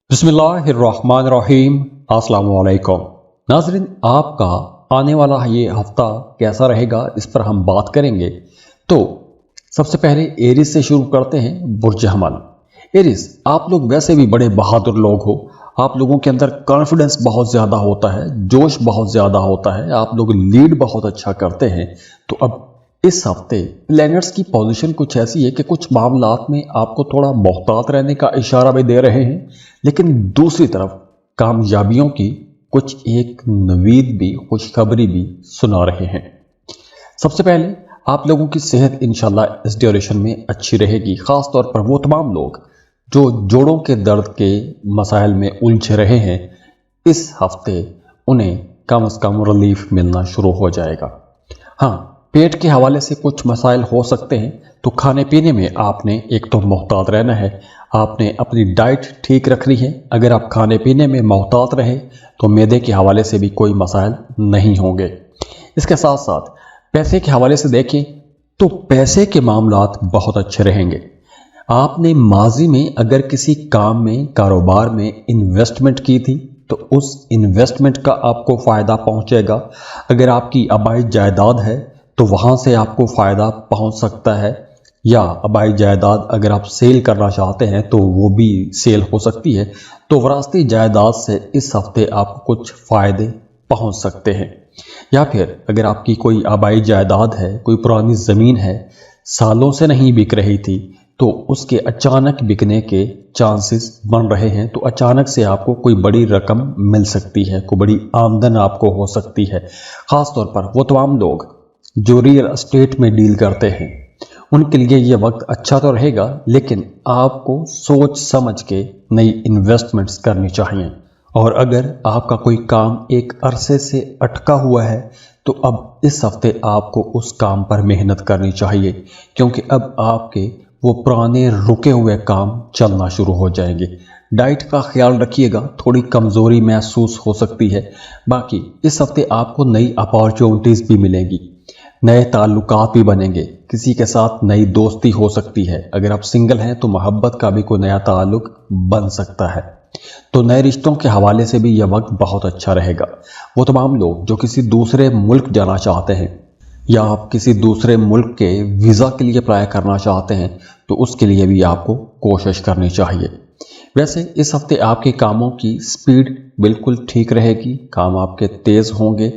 बिस्मिल्लाहिर्रहमानिर्रहीम। अस्सलाम वालेकुम नाज़रीन, आपका आने वाला ये हफ्ता कैसा रहेगा इस पर हम बात करेंगे। तो सबसे पहले एरिस से शुरू करते हैं। बुर्ज हमल। एरिस, आप लोग वैसे भी बड़े बहादुर लोग हो। आप लोगों के अंदर कॉन्फिडेंस बहुत ज़्यादा होता है, जोश बहुत ज़्यादा होता है, आप लोग लीड बहुत अच्छा करते हैं। तो अब इस हफ्ते प्लैनेट्स की पोजीशन कुछ ऐसी है कि कुछ मामलात में आपको थोड़ा मोहतात रहने का इशारा भी दे रहे हैं, लेकिन दूसरी तरफ कामयाबियों की कुछ एक नवीद भी, खुशखबरी भी सुना रहे हैं। सबसे पहले आप लोगों की सेहत इंशाल्लाह इस ड्यूरेशन में अच्छी रहेगी। ख़ास तौर पर वो तमाम लोग जो जोड़ों के दर्द के मसाइल में उलझ रहे हैं, इस हफ्ते उन्हें कम से कम रिलीफ मिलना शुरू हो जाएगा। हाँ, पेट के हवाले से कुछ मसाइल हो सकते हैं, तो खाने पीने में आपने एक तो मोहतात रहना है, आपने अपनी डाइट ठीक रखनी है। अगर आप खाने पीने में मोहतात रहे तो मैदे के हवाले से भी कोई मसाइल नहीं होंगे। इसके साथ साथ पैसे के हवाले से देखें तो पैसे के मामलात बहुत अच्छे रहेंगे। आपने माजी में अगर किसी काम में, कारोबार में इन्वेस्टमेंट की थी तो उस इन्वेस्टमेंट का आपको फ़ायदा पहुंचेगा। अगर आपकी आबाई जायदाद है तो वहाँ से आपको फ़ायदा पहुँच सकता है, या आबाई जायदाद अगर आप सेल करना चाहते हैं तो वो भी सेल हो सकती है। तो विरासती जायदाद से इस हफ्ते आपको कुछ फ़ायदे पहुँच सकते हैं। या फिर अगर आपकी कोई आबाई जायदाद है, कोई पुरानी ज़मीन है, सालों से नहीं बिक रही थी, तो उसके अचानक बिकने के चांसेस बन रहे हैं। तो अचानक से आपको कोई बड़ी रकम मिल सकती है, कोई बड़ी आमदन आपको हो सकती है। ख़ास तौर पर वो तमाम लोग जो रियल एस्टेट में डील करते हैं, उनके लिए ये वक्त अच्छा तो रहेगा, लेकिन आपको सोच समझ के नई इन्वेस्टमेंट्स करनी चाहिए। और अगर आपका कोई काम एक अरसे से अटका हुआ है तो अब इस हफ्ते आपको उस काम पर मेहनत करनी चाहिए, क्योंकि अब आपके वो पुराने रुके हुए काम चलना शुरू हो जाएंगे। डाइट का ख्याल रखिएगा, थोड़ी कमज़ोरी महसूस हो सकती है। बाकी इस हफ्ते आपको नई अपॉर्चुनिटीज़ भी मिलेंगी, नए ताल्लुकात भी बनेंगे, किसी के साथ नई दोस्ती हो सकती है। अगर आप सिंगल हैं तो मोहब्बत का भी कोई नया ताल्लुक बन सकता है। तो नए रिश्तों के हवाले से भी यह वक्त बहुत अच्छा रहेगा। वो तमाम लोग जो किसी दूसरे मुल्क जाना चाहते हैं, या आप किसी दूसरे मुल्क के वीज़ा के लिए अप्लाई करना चाहते हैं, तो उसके लिए भी आपको कोशिश करनी चाहिए। वैसे इस हफ्ते आपके कामों की स्पीड बिल्कुल ठीक रहेगी, काम आपके तेज़ होंगे।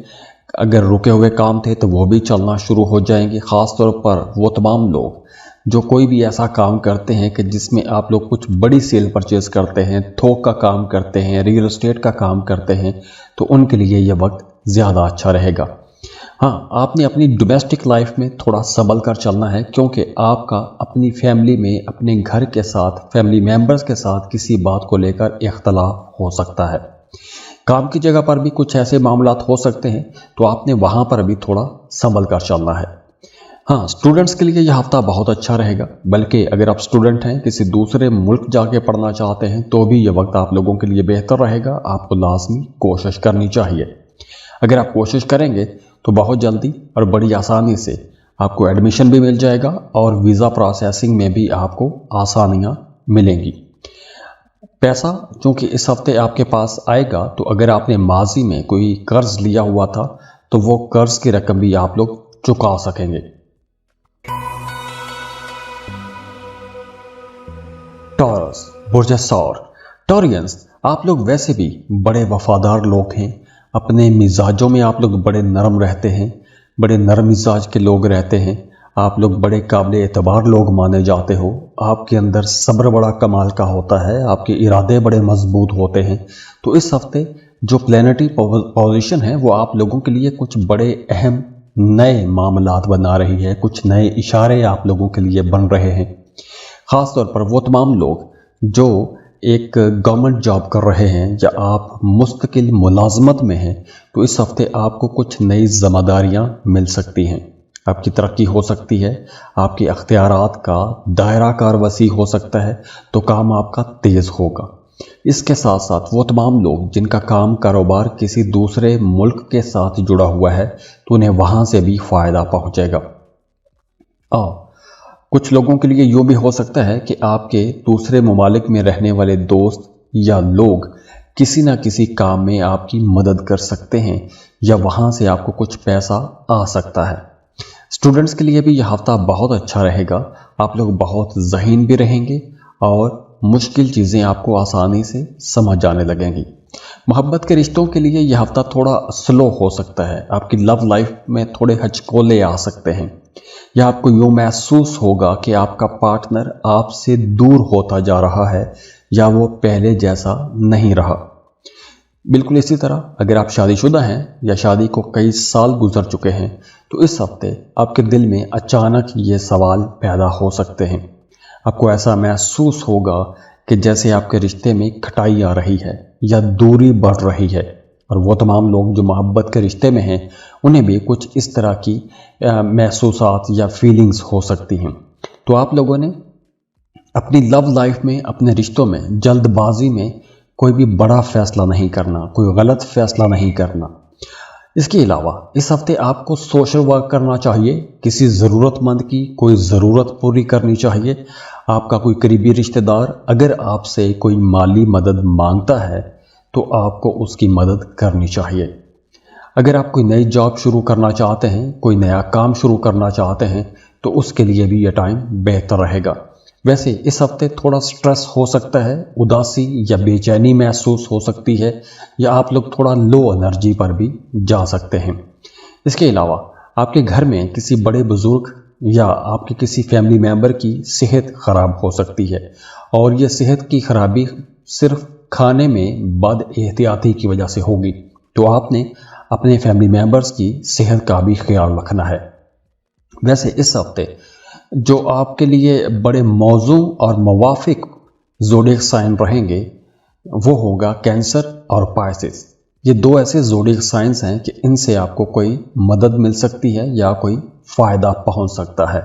अगर रुके हुए काम थे तो वो भी चलना शुरू हो जाएंगे। ख़ास तौर पर वो तमाम लोग जो कोई भी ऐसा काम करते हैं कि जिसमें आप लोग कुछ बड़ी सेल परचेज करते हैं, थोक का काम करते हैं, रियल एस्टेट का काम करते हैं, तो उनके लिए यह वक्त ज़्यादा अच्छा रहेगा। हाँ, आपने अपनी डोमेस्टिक लाइफ में थोड़ा संभल कर चलना है, क्योंकि आपका अपनी फैमिली में, अपने घर के साथ, फैमिली मेम्बर्स के साथ किसी बात को लेकर इख्तलाफ हो सकता है। काम की जगह पर भी कुछ ऐसे मामलात हो सकते हैं, तो आपने वहाँ पर भी थोड़ा संभल कर चलना है। हाँ, स्टूडेंट्स के लिए यह हफ्ता बहुत अच्छा रहेगा। बल्कि अगर आप स्टूडेंट हैं, किसी दूसरे मुल्क जाके पढ़ना चाहते हैं, तो भी यह वक्त आप लोगों के लिए बेहतर रहेगा। आपको लाजमी कोशिश करनी चाहिए। अगर आप कोशिश करेंगे तो बहुत जल्दी और बड़ी आसानी से आपको एडमिशन भी मिल जाएगा और वीज़ा प्रोसेसिंग में भी आपको आसानियाँ मिलेंगी। पैसा चूँकि इस हफ्ते आपके पास आएगा, तो अगर आपने माजी में कोई कर्ज लिया हुआ था तो वो कर्ज की रकम भी आप लोग चुका सकेंगे। टॉरस, बुर्ज सौर। टॉरियंस, आप लोग वैसे भी बड़े वफादार लोग हैं। अपने मिजाजों में आप लोग बड़े नरम रहते हैं, बड़े नरम मिजाज के लोग रहते हैं। आप लोग बड़े काबिल एतबार लोग माने जाते हो। आपके अंदर सब्र बड़ा कमाल का होता है, आपके इरादे बड़े मजबूत होते हैं। तो इस हफ्ते जो प्लैनेटरी पोजीशन है वो आप लोगों के लिए कुछ बड़े अहम नए मामलात बना रही है, कुछ नए इशारे आप लोगों के लिए बन रहे हैं। ख़ास तौर पर वो तमाम लोग जो एक गवर्नमेंट जॉब कर रहे हैं या आप मुस्तकिल मुलाजमत में हैं, तो इस हफ्ते आपको कुछ नई ज़िम्मेदारियां मिल सकती हैं। आपकी तरक्की हो सकती है, आपके अख्तियारात का दायरा कार वसी हो सकता है, तो काम आपका तेज़ होगा। इसके साथ साथ वो तमाम लोग जिनका काम कारोबार किसी दूसरे मुल्क के साथ जुड़ा हुआ है, तो उन्हें वहाँ से भी फ़ायदा पहुँचेगा। कुछ लोगों के लिए यूँ भी हो सकता है कि आपके दूसरे ममालिक में रहने वाले दोस्त या लोग किसी ना किसी काम में आपकी मदद कर सकते हैं या वहाँ से आपको कुछ पैसा आ सकता है। स्टूडेंट्स के लिए भी यह हफ्ता बहुत अच्छा रहेगा। आप लोग बहुत ज़हीन भी रहेंगे और मुश्किल चीज़ें आपको आसानी से समझ आने लगेंगी। मोहब्बत के रिश्तों के लिए यह हफ्ता थोड़ा स्लो हो सकता है। आपकी लव लाइफ में थोड़े हचकोले आ सकते हैं या आपको यूँ महसूस होगा कि आपका पार्टनर आपसे दूर होता जा रहा है या वो पहले जैसा नहीं रहा। बिल्कुल इसी तरह अगर आप शादीशुदा हैं या शादी को कई साल गुजर चुके हैं तो इस हफ्ते आपके दिल में अचानक ये सवाल पैदा हो सकते हैं। आपको ऐसा महसूस होगा कि जैसे आपके रिश्ते में खटाई आ रही है या दूरी बढ़ रही है। और वो तमाम लोग जो मोहब्बत के रिश्ते में हैं उन्हें भी कुछ इस तरह की महसूसात या फीलिंग्स हो सकती हैं। तो आप लोगों ने अपनी लव लाइफ में, अपने रिश्तों में जल्दबाजी में कोई भी बड़ा फैसला नहीं करना, कोई गलत फैसला नहीं करना। इसके अलावा इस हफ्ते आपको सोशल वर्क करना चाहिए। किसी ज़रूरतमंद की कोई ज़रूरत पूरी करनी चाहिए। आपका कोई करीबी रिश्तेदार अगर आपसे कोई माली मदद मांगता है तो आपको उसकी मदद करनी चाहिए। अगर आप कोई नई जॉब शुरू करना चाहते हैं, कोई नया काम शुरू करना चाहते हैं तो उसके लिए भी यह टाइम बेहतर रहेगा। वैसे इस हफ्ते थोड़ा स्ट्रेस हो सकता है, उदासी या बेचैनी महसूस हो सकती है या आप लोग थोड़ा लो एनर्जी पर भी जा सकते हैं। इसके अलावा आपके घर में किसी बड़े बुजुर्ग या आपके किसी फैमिली मेंबर की सेहत ख़राब हो सकती है और ये सेहत की खराबी सिर्फ खाने में बद एहतियाती की वजह से होगी। तो आपने अपने फैमिली मेंबर्स की सेहत का भी ख्याल रखना है। वैसे इस हफ्ते जो आपके लिए बड़े मौजू और मुवाफिक ज़ोडिएक साइन रहेंगे वो होगा कैंसर और पाइसेस। ये दो ऐसे ज़ोडिएक साइंस हैं कि इनसे आपको कोई मदद मिल सकती है या कोई फ़ायदा पहुंच सकता है।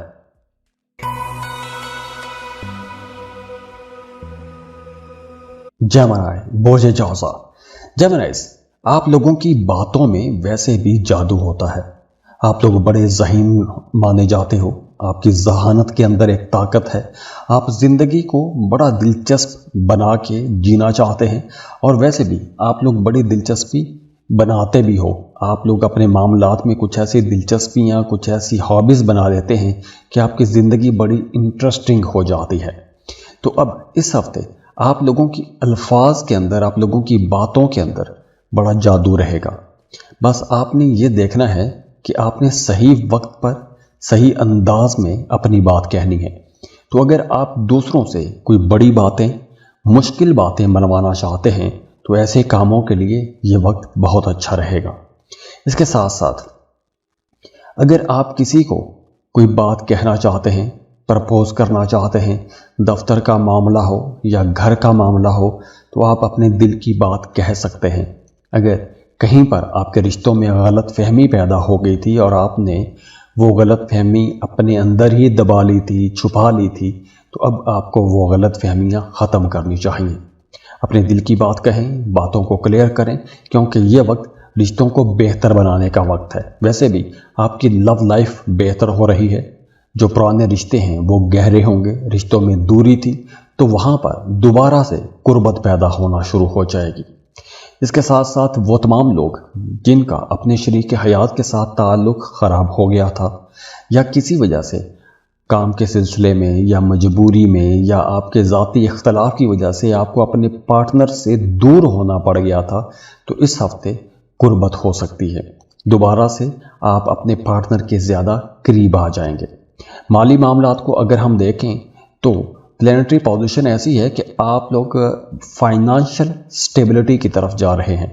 जेमिनी, बोझे जौसा। जेमिनीज, आप लोगों की बातों में वैसे भी जादू होता है। आप लोग बड़े ज़हीन माने जाते हो। आपकी ज़हानत के अंदर एक ताकत है। आप ज़िंदगी को बड़ा दिलचस्प बना के जीना चाहते हैं और वैसे भी आप लोग बड़ी दिलचस्पी बनाते भी हो। आप लोग अपने मामलात में कुछ ऐसी दिलचस्पियाँ, कुछ ऐसी हॉबीज़ बना लेते हैं कि आपकी ज़िंदगी बड़ी इंटरेस्टिंग हो जाती है। तो अब इस हफ्ते आप लोगों की अल्फाज के अंदर, आप लोगों की बातों के अंदर बड़ा जादू रहेगा। बस आपने ये देखना है कि आपने सही वक्त पर सही अंदाज में अपनी बात कहनी है। तो अगर आप दूसरों से कोई बड़ी बातें, मुश्किल बातें मनवाना चाहते हैं तो ऐसे कामों के लिए ये वक्त बहुत अच्छा रहेगा। इसके साथ साथ अगर आप किसी को कोई बात कहना चाहते हैं, प्रपोज करना चाहते हैं, दफ्तर का मामला हो या घर का मामला हो, तो आप अपने दिल की बात कह सकते हैं। अगर कहीं पर आपके रिश्तों में गलत फहमी पैदा हो गई थी और आपने वो गलत फहमी अपने अंदर ही दबा ली थी, छुपा ली थी, तो अब आपको वो गलत फहमियाँ ख़त्म करनी चाहिए। अपने दिल की बात कहें, बातों को क्लियर करें, क्योंकि ये वक्त रिश्तों को बेहतर बनाने का वक्त है। वैसे भी आपकी लव लाइफ बेहतर हो रही है। जो पुराने रिश्ते हैं वो गहरे होंगे। रिश्तों में दूरी थी तो वहाँ पर दोबारा से कुर्बत पैदा होना शुरू हो जाएगी। इसके साथ साथ वो तमाम लोग जिनका अपने शरीक हयात के साथ ताल्लुक़ ख़राब हो गया था या किसी वजह से काम के सिलसिले में या मजबूरी में या आपके ज़ाती इख्तलाफ की वजह से आपको अपने पार्टनर से दूर होना पड़ गया था, तो इस हफ्ते कुर्बत हो सकती है। दोबारा से आप अपने पार्टनर के ज़्यादा करीब आ जाएंगे। माली मामलात को अगर हम देखें तो प्लैनेटरी पोजीशन ऐसी है कि आप लोग फाइनेंशियल स्टेबिलिटी की तरफ जा रहे हैं।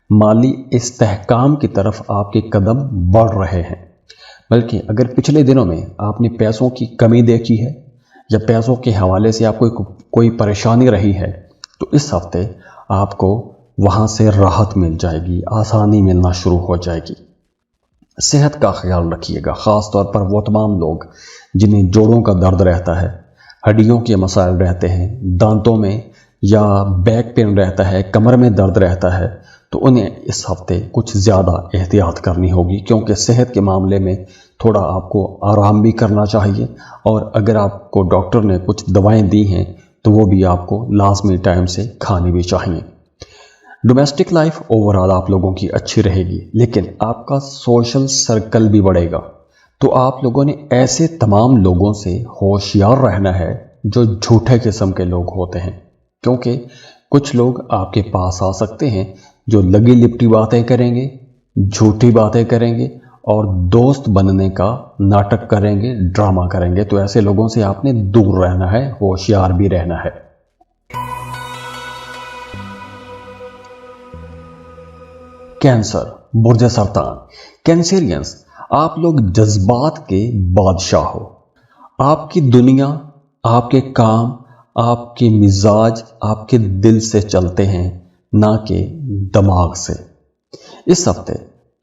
माली इस्तेहकाम की तरफ आपके कदम बढ़ रहे हैं। बल्कि अगर पिछले दिनों में आपने पैसों की कमी देखी है या पैसों के हवाले से आपको कोई परेशानी रही है, तो इस हफ्ते आपको वहाँ से राहत मिल जाएगी, आसानी मिलना शुरू हो जाएगी। सेहत का ख्याल रखिएगा, ख़ास तौर पर वो तमाम लोग जिन्हें जोड़ों का दर्द रहता है, हड्डियों के मसाइल रहते हैं, दांतों में या बैक पेन रहता है, कमर में दर्द रहता है, तो उन्हें इस हफ्ते कुछ ज़्यादा एहतियात करनी होगी, क्योंकि सेहत के मामले में थोड़ा आपको आराम भी करना चाहिए। और अगर आपको डॉक्टर ने कुछ दवाएं दी हैं तो वो भी आपको लाजमी टाइम से खानी भी चाहिए। डोमेस्टिक लाइफ ओवरऑल आप लोगों की अच्छी रहेगी, लेकिन आपका सोशल सर्कल भी बढ़ेगा। तो आप लोगों ने ऐसे तमाम लोगों से होशियार रहना है जो झूठे किस्म के लोग होते हैं, क्योंकि कुछ लोग आपके पास आ सकते हैं जो लगी लिपटी बातें करेंगे, झूठी बातें करेंगे और दोस्त बनने का नाटक करेंगे, ड्रामा करेंगे। तो ऐसे लोगों से आपने दूर रहना है, होशियार भी रहना है। कैंसर, बुर्ज सरतान। कैंसेरियंस, आप लोग जज्बात के बादशाह हो। आपकी दुनिया, आपके काम, आपके मिजाज आपके दिल से चलते हैं, ना कि दिमाग से। इस हफ्ते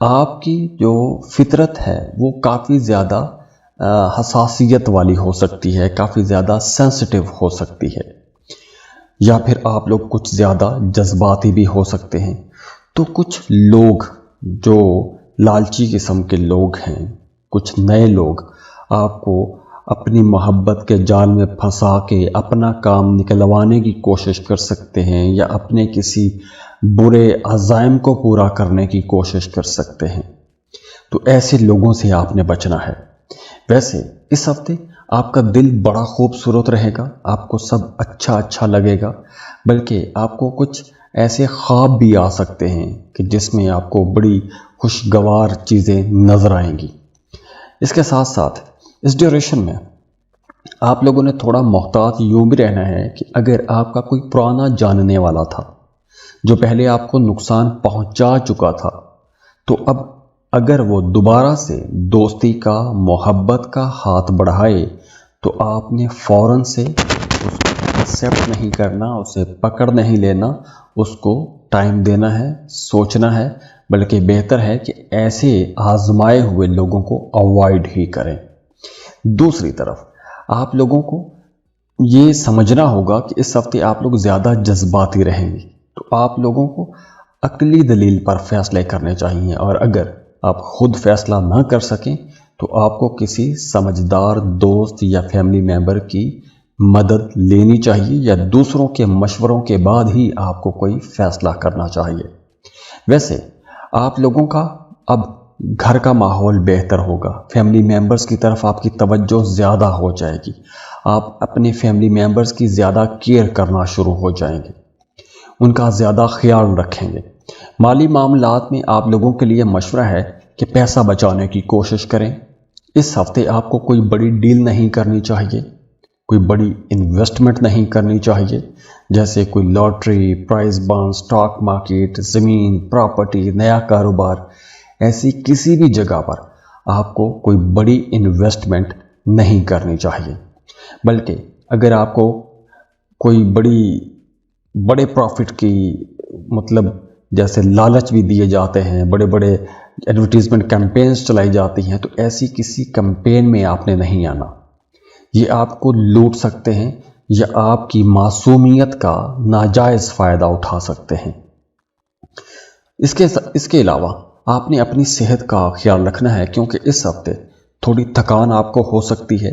आपकी जो फितरत है वो काफ़ी ज़्यादा हसासियत वाली हो सकती है, काफ़ी ज़्यादा सेंसिटिव हो सकती है, या फिर आप लोग कुछ ज़्यादा जज्बाती भी हो सकते हैं। तो कुछ लोग जो लालची किस्म के लोग हैं, कुछ नए लोग आपको अपनी मोहब्बत के जाल में फंसा के अपना काम निकलवाने की कोशिश कर सकते हैं, या अपने किसी बुरे अज़ाइम को पूरा करने की कोशिश कर सकते हैं। तो ऐसे लोगों से आपने बचना है। वैसे इस हफ्ते आपका दिल बड़ा खूबसूरत रहेगा, आपको सब अच्छा अच्छा लगेगा, बल्कि आपको कुछ ऐसे ख्वाब भी आ सकते हैं कि जिसमें आपको बड़ी खुशगवार चीज़ें नज़र आएंगी। इसके साथ साथ इस ड्यूरेशन में आप लोगों ने थोड़ा मोहतात यूँ भी रहना है कि अगर आपका कोई पुराना जानने वाला था जो पहले आपको नुकसान पहुंचा चुका था, तो अब अगर वो दोबारा से दोस्ती का, मोहब्बत का हाथ बढ़ाए, तो आपने फ़ौरन से उसको एक्सेप्ट नहीं करना, उसे पकड़ नहीं लेना, उसको टाइम देना है, सोचना है, बल्कि बेहतर है कि ऐसे आजमाए हुए लोगों को अवॉइड ही करें। दूसरी तरफ आप लोगों को ये समझना होगा कि इस हफ्ते आप लोग ज़्यादा जज्बाती रहेंगे, तो आप लोगों को अक्ली दलील पर फैसले करने चाहिए, और अगर आप खुद फैसला ना कर सकें तो आपको किसी समझदार दोस्त या फैमिली मेंबर की मदद लेनी चाहिए, या दूसरों के मशवरों के बाद ही आपको कोई फैसला करना चाहिए। वैसे आप लोगों का अब घर का माहौल बेहतर होगा, फैमिली मेंबर्स की तरफ आपकी तवज्जो ज़्यादा हो जाएगी, आप अपने फैमिली मेंबर्स की ज़्यादा केयर करना शुरू हो जाएंगे, उनका ज़्यादा ख्याल रखेंगे। माली मामलात में आप लोगों के लिए मशवरा है कि पैसा बचाने की कोशिश करें। इस हफ्ते आपको कोई बड़ी डील नहीं करनी चाहिए, कोई बड़ी इन्वेस्टमेंट नहीं करनी चाहिए, जैसे कोई lottery, prize bond, stock market, ज़मीन, प्रॉपर्टी, नया कारोबार। ऐसी किसी भी जगह पर आपको कोई बड़ी इन्वेस्टमेंट नहीं करनी चाहिए, बल्कि अगर आपको कोई बड़े प्रॉफिट की, मतलब जैसे लालच भी दिए जाते हैं, बड़े बड़े एडवर्टीजमेंट कैंपेन्स चलाई जाती हैं, तो ऐसी किसी कैंपेन में आपने नहीं आना। ये आपको लूट सकते हैं या आपकी मासूमियत का नाजायज़ फ़ायदा उठा सकते हैं। इसके अलावा आपने अपनी सेहत का ख्याल रखना है, क्योंकि इस हफ्ते थोड़ी थकान आपको हो सकती है,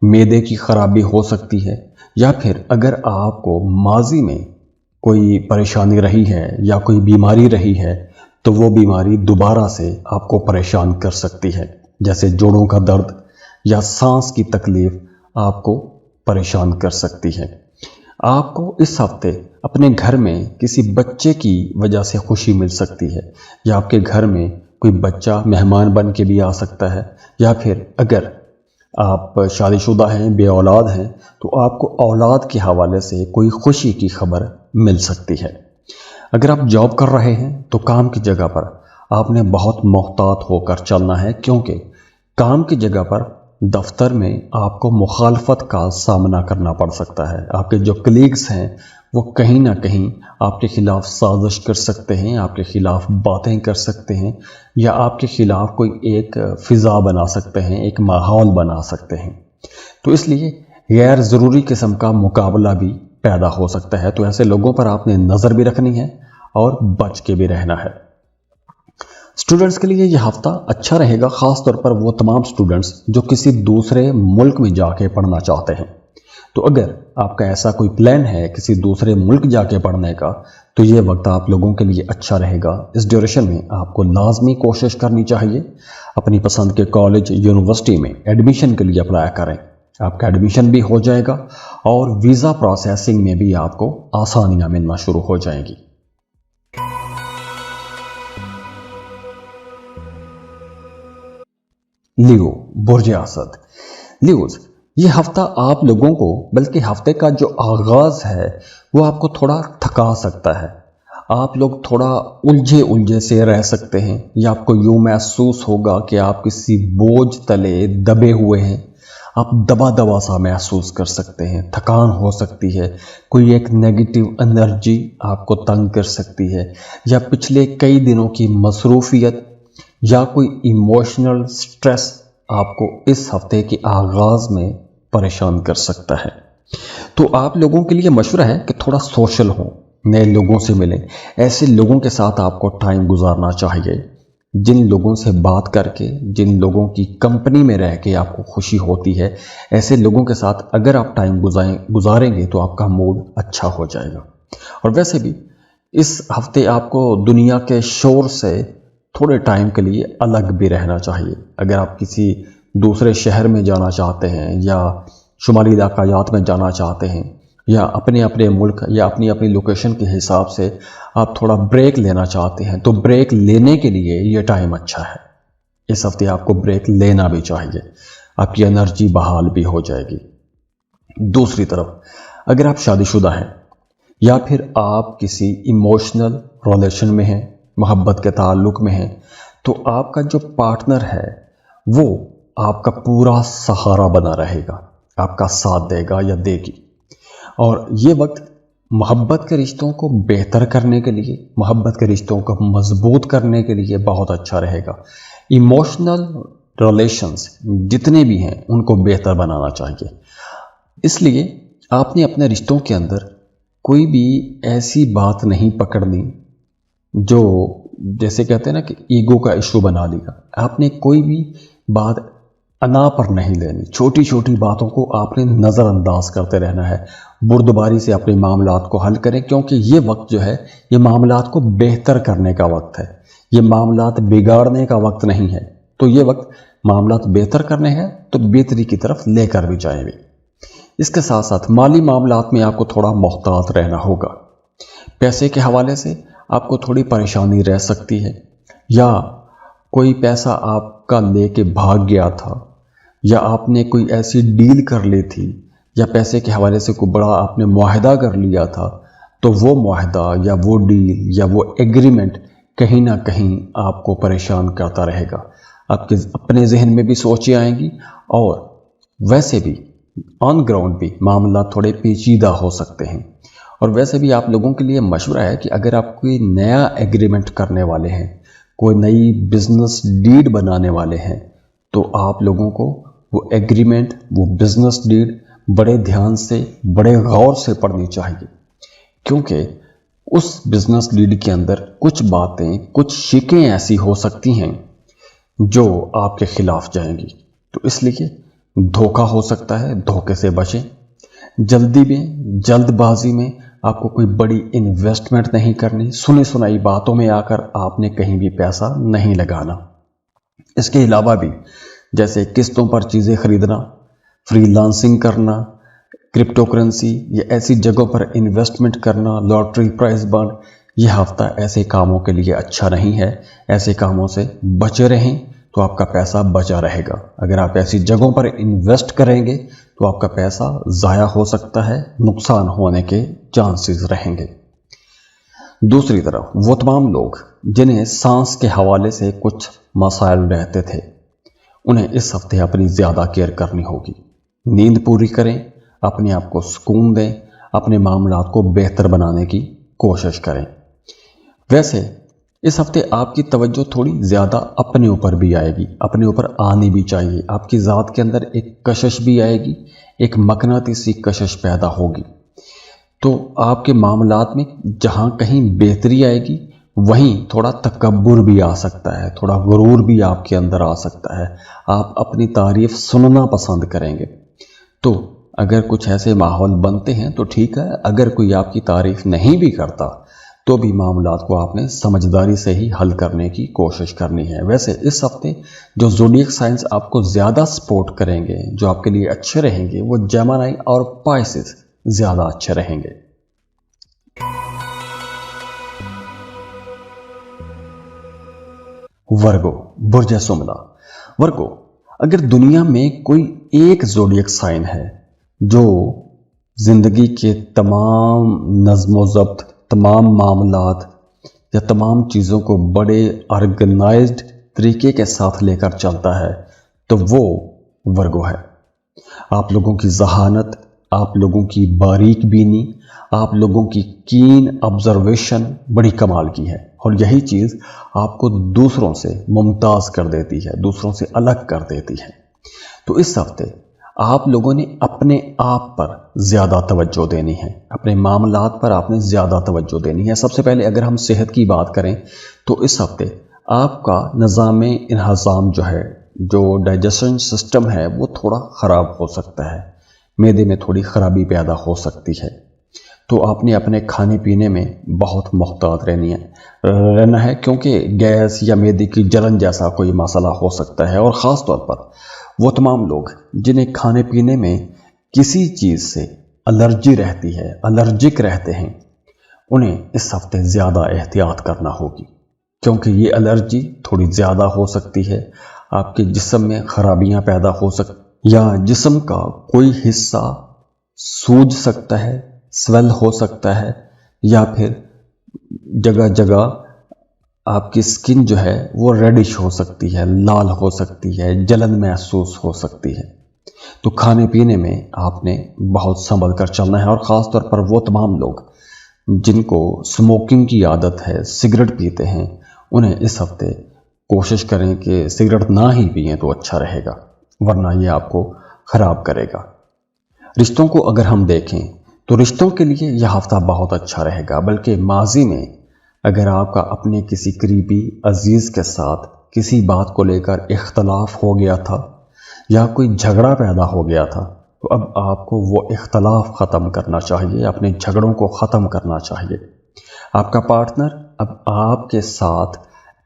मैदे की खराबी हो सकती है, या फिर अगर आपको माजी में कोई परेशानी रही है या कोई बीमारी रही है, तो वो बीमारी दोबारा से आपको परेशान कर सकती है, जैसे जोड़ों का दर्द या सांस की तकलीफ आपको परेशान कर सकती है। आपको इस हफ्ते अपने घर में किसी बच्चे की वजह से खुशी मिल सकती है, या आपके घर में कोई बच्चा मेहमान बन के भी आ सकता है, या फिर अगर आप शादीशुदा हैं, बे औलाद हैं, तो आपको औलाद के हवाले से कोई खुशी की खबर मिल सकती है। अगर आप जॉब कर रहे हैं तो काम की जगह पर आपने बहुत मोहतात होकर चलना है, क्योंकि काम की जगह पर, दफ्तर में आपको मुखालफत का सामना करना पड़ सकता है। आपके जो कलीग्स हैं वो कहीं ना कहीं आपके खिलाफ साजिश कर सकते हैं, आपके खिलाफ बातें कर सकते हैं, या आपके खिलाफ कोई एक फ़िज़ा बना सकते हैं, एक माहौल बना सकते हैं। तो इसलिए गैर ज़रूरी किस्म का मुकाबला भी पैदा हो सकता है। तो ऐसे लोगों पर आपने नज़र भी रखनी है और बच के भी रहना है। स्टूडेंट्स के लिए यह हफ्ता अच्छा रहेगा, ख़ास तौर पर वो तमाम स्टूडेंट्स जो किसी दूसरे मुल्क में जाके पढ़ना चाहते हैं। تو اگر آپ کا ایسا کوئی پلان ہے کسی دوسرے ملک جا کے پڑھنے کا تو یہ وقت آپ لوگوں کے لیے اچھا رہے گا۔ اس ڈیوریشن میں آپ کو لازمی کوشش کرنی چاہیے اپنی پسند کے کالج یونیورسٹی میں ایڈمیشن کے لیے اپلائی کریں۔ آپ کا ایڈمیشن بھی ہو جائے گا اور ویزا پروسیسنگ میں بھی آپ کو آسانیاں ملنا شروع ہو جائیں گی۔ لیو، برج اسد۔ لیوز، یہ ہفتہ آپ لوگوں کو، بلکہ ہفتے کا جو آغاز ہے وہ آپ کو تھوڑا تھکا سکتا ہے۔ آپ لوگ تھوڑا الجھے سے رہ سکتے ہیں، یا آپ کو یوں محسوس ہوگا کہ آپ کسی بوجھ تلے دبے ہوئے ہیں۔ آپ دبا سا محسوس کر سکتے ہیں، تھکان ہو سکتی ہے، کوئی ایک نیگیٹو انرجی آپ کو تنگ کر سکتی ہے، یا پچھلے کئی دنوں کی مصروفیت یا کوئی ایموشنل سٹریس آپ کو اس ہفتے کے آغاز میں پریشان کر سکتا ہے۔ تو آپ لوگوں کے لیے مشورہ ہے کہ تھوڑا سوشل ہوں، نئے لوگوں سے ملیں۔ ایسے لوگوں کے ساتھ آپ کو ٹائم گزارنا چاہیے جن لوگوں سے بات کر کے، جن لوگوں کی کمپنی میں رہ کے آپ کو خوشی ہوتی ہے۔ ایسے لوگوں کے ساتھ اگر آپ ٹائم گزاریں گے تو آپ کا موڈ اچھا ہو جائے گا۔ اور ویسے بھی اس ہفتے آپ کو دنیا کے شور سے تھوڑے ٹائم کے لیے الگ بھی رہنا چاہیے۔ اگر آپ کسی دوسرے شہر میں جانا چاہتے ہیں یا شمالی علاقات میں جانا چاہتے ہیں، یا اپنے ملک یا اپنی لوکیشن کے حساب سے آپ تھوڑا بریک لینا چاہتے ہیں، تو بریک لینے کے لیے یہ ٹائم اچھا ہے۔ اس ہفتے آپ کو بریک لینا بھی چاہیے، آپ کی انرجی بحال بھی ہو جائے گی۔ دوسری طرف اگر آپ شادی شدہ ہیں یا پھر آپ کسی ایموشنل ریلیشن میں ہیں، محبت کے تعلق میں ہیں، تو آپ کا جو پارٹنر ہے وہ آپ کا پورا سہارا بنا رہے گا، آپ کا ساتھ دے گا یا دے گی۔ اور یہ وقت محبت کے رشتوں کو بہتر کرنے کے لیے، محبت کے رشتوں کو مضبوط کرنے کے لیے بہت اچھا رہے گا۔ ایموشنل ریلیشنز جتنے بھی ہیں ان کو بہتر بنانا چاہیے۔ اس لیے آپ نے اپنے رشتوں کے اندر کوئی بھی ایسی بات نہیں پکڑنی جو جیسے کہتے ہیں نا کہ ایگو کا ایشو بنا دیا۔ آپ نے کوئی بھی بات انا پر نہیں لینی، چھوٹی چھوٹی باتوں کو آپ نے نظر انداز کرتے رہنا ہے۔ بردباری سے اپنے معاملات کو حل کریں، کیونکہ یہ وقت جو ہے یہ معاملات کو بہتر کرنے کا وقت ہے، یہ معاملات بگاڑنے کا وقت نہیں ہے۔ تو یہ وقت معاملات بہتر کرنے ہیں تو بہتری کی طرف لے کر بھی جائیں گے۔ اس کے ساتھ ساتھ مالی معاملات میں آپ کو تھوڑا محتاط رہنا ہوگا۔ پیسے کے حوالے سے آپ کو تھوڑی پریشانی رہ سکتی ہے، یا کوئی پیسہ آپ کا لے کے بھاگ گیا تھا، یا آپ نے کوئی ایسی ڈیل کر لی تھی، یا پیسے کے حوالے سے کوئی بڑا آپ نے معاہدہ کر لیا تھا، تو وہ معاہدہ یا وہ ڈیل یا وہ ایگریمنٹ کہیں نہ کہیں آپ کو پریشان کرتا رہے گا۔ آپ کے اپنے ذہن میں بھی سوچیں آئیں گی، اور ویسے بھی آن گراؤنڈ بھی معاملات تھوڑے پیچیدہ ہو سکتے ہیں۔ اور ویسے بھی آپ لوگوں کے لیے مشورہ ہے کہ اگر آپ کوئی نیا ایگریمنٹ کرنے والے ہیں، کوئی نئی بزنس ڈیڈ بنانے والے ہیں، تو آپ لوگوں کو وہ ایگریمنٹ، وہ بزنس ڈیڈ بڑے دھیان سے، بڑے غور سے پڑھنی چاہیے، کیونکہ اس بزنس ڈیڈ کے اندر کچھ باتیں، کچھ شکیں ایسی ہو سکتی ہیں جو آپ کے خلاف جائیں گی۔ تو اس لیے دھوکہ ہو سکتا ہے، دھوکے سے بچیں۔ جلدی میں، جلد بازی میں آپ کو کوئی بڑی انویسٹمنٹ نہیں کرنی، سنی سنائی باتوں میں آ کر آپ نے کہیں بھی پیسہ نہیں لگانا۔ اس کے علاوہ بھی جیسے قسطوں پر چیزیں خریدنا، فری لانسنگ کرنا، کرپٹو کرنسی یا ایسی جگہوں پر انویسٹمنٹ کرنا، لاٹری پرائز بانڈ، یہ ہفتہ ایسے کاموں کے لیے اچھا نہیں ہے۔ ایسے کاموں سے بچے رہیں تو آپ کا پیسہ بچا رہے گا۔ اگر آپ ایسی جگہوں پر انویسٹ کریں گے تو آپ کا پیسہ ضائع ہو سکتا ہے، نقصان ہونے کے چانسز رہیں گے۔ دوسری طرف وہ تمام لوگ جنہیں سانس کے حوالے سے کچھ مسائل رہتے تھے، انہیں اس ہفتے اپنی زیادہ کیئر کرنی ہوگی۔ نیند پوری کریں، اپنے آپ کو سکون دیں، اپنے معاملات کو بہتر بنانے کی کوشش کریں۔ ویسے اس ہفتے آپ کی توجہ تھوڑی زیادہ اپنے اوپر بھی آئے گی، اپنے اوپر آنی بھی چاہیے۔ آپ کی ذات کے اندر ایک کشش بھی آئے گی، ایک مقناطیسی کشش پیدا ہوگی۔ تو آپ کے معاملات میں جہاں کہیں بہتری آئے گی، وہیں تھوڑا تکبر بھی آ سکتا ہے، تھوڑا غرور بھی آپ کے اندر آ سکتا ہے۔ آپ اپنی تعریف سننا پسند کریں گے۔ تو अगर कुछ ऐसे माहौल बनते हैं तो ठीक है, अगर कोई आपकी तारीफ नहीं भी करता तो भी मामलात को आपने समझदारी से ही हल करने की कोशिश करनी है। वैसे इस हफ्ते जो ज़ोडिएक साइंस आपको ज़्यादा सपोर्ट करेंगे, जो आपके लिए अच्छे रहेंगे, वो जेमिनी और पाइसेस ज़्यादा अच्छे रहेंगे। वर्गो, बुर्ज सुमला। वर्गो, अगर दुनिया में कोई एक ज़ोडिएक साइन है जो जिंदगी के तमाम नज़्म ज़ब्त, तमाम मामलात या तमाम चीज़ों को बड़े ऑर्गेनाइज्ड तरीके के साथ लेकर चलता है, तो वो वर्गो है। आप लोगों की जहानत, आप लोगों की बारीक बीनी, आप लोगों की कीन ऑब्जर्वेशन बड़ी कमाल की है, और यही चीज़ आपको दूसरों से मुमताज़ कर देती है, दूसरों से अलग कर देती है। तो इस हफ्ते आप लोगों ने अपने आप पर ज़्यादा तवज्जो देनी है, अपने मामलात पर आपने ज़्यादा तवज्जो देनी है। सबसे पहले अगर हम सेहत की बात करें तो इस हफ्ते आपका निज़ाम इंहज़ाम जो है, जो डाइजेशन सिस्टम है, वो थोड़ा ख़राब हो सकता है, मैदे में थोड़ी ख़राबी पैदा हो सकती है। तो आपने अपने खाने पीने में बहुत मुहतात रहना है, क्योंकि गैस या मैदे की जलन जैसा कोई मसला हो सकता है। और ख़ास तौर पर वो तमाम लोग जिन्हें खाने पीने में किसी चीज़ से एलर्जी रहती है, एलर्जिक रहते हैं, उन्हें इस हफ्ते ज़्यादा एहतियात करना होगी, क्योंकि ये एलर्जी थोड़ी ज़्यादा हो सकती है। आपके जिस्म में खराबियां पैदा हो सकती, या जिस्म का कोई हिस्सा सूज सकता है, स्वेल हो सकता है, या फिर जगह जगह आपकी स्किन जो है वो रेडिश हो सकती है, लाल हो सकती है, जलन महसूस हो सकती है। तो खाने पीने में आपने बहुत संभल कर चलना है। और ख़ास तौर पर वो तमाम लोग जिनको स्मोकिंग की आदत है, सिगरेट पीते हैं, उन्हें इस हफ्ते कोशिश करें कि सिगरेट ना ही पिएं तो अच्छा रहेगा, वरना ये आपको ख़राब करेगा। रिश्तों को अगर हम देखें तो रिश्तों के लिए यह हफ्ता बहुत अच्छा रहेगा, बल्कि माजी में अगर आपका अपने किसी करीबी अजीज़ के साथ किसी बात को लेकर इख्तलाफ हो गया था या कोई झगड़ा पैदा हो गया था, तो अब आपको वो इख्तलाफ ख़त्म करना चाहिए, अपने झगड़ों को ख़त्म करना चाहिए। आपका पार्टनर अब आपके साथ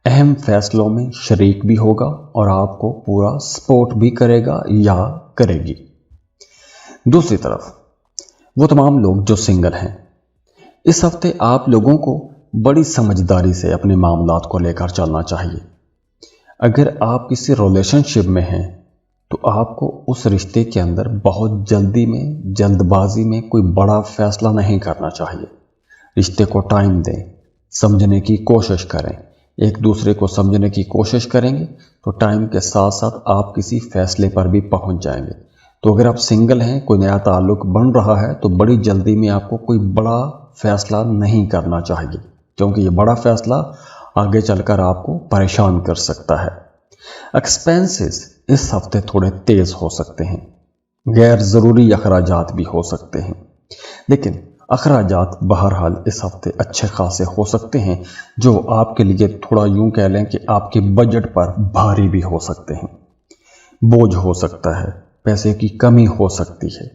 अहम फैसलों में शरीक भी होगा और आपको पूरा सपोर्ट भी करेगा या करेगी। दूसरी तरफ वो तमाम लोग जो सिंगल हैं, इस हफ्ते आप लोगों को बड़ी समझदारी से अपने मामलात को लेकर चलना चाहिए। अगर आप किसी रिलेशनशिप में हैं तो आपको उस रिश्ते के अंदर बहुत जल्दी में, जल्दबाजी में कोई बड़ा फैसला नहीं करना चाहिए। रिश्ते को टाइम दें, समझने की कोशिश करें, एक दूसरे को समझने की कोशिश करेंगे तो टाइम के साथ साथ आप किसी फैसले पर भी पहुंच जाएंगे। तो अगर आप सिंगल हैं, कोई नया ताल्लुक बन रहा है, तो बड़ी जल्दी में आपको कोई बड़ा फैसला नहीं करना चाहिए, क्योंकि ये बड़ा फैसला आगे चलकर आपको परेशान कर सकता है। एक्सपेंसेस इस हफ्ते थोड़े तेज हो सकते हैं, गैर ज़रूरी अखराजात भी हो सकते हैं, लेकिन अखराजात बहरहाल इस हफ्ते अच्छे खासे हो सकते हैं, जो आपके लिए थोड़ा यूं कह लें कि आपके बजट पर भारी भी हो सकते हैं। बोझ हो सकता है, पैसे की कमी हो सकती है,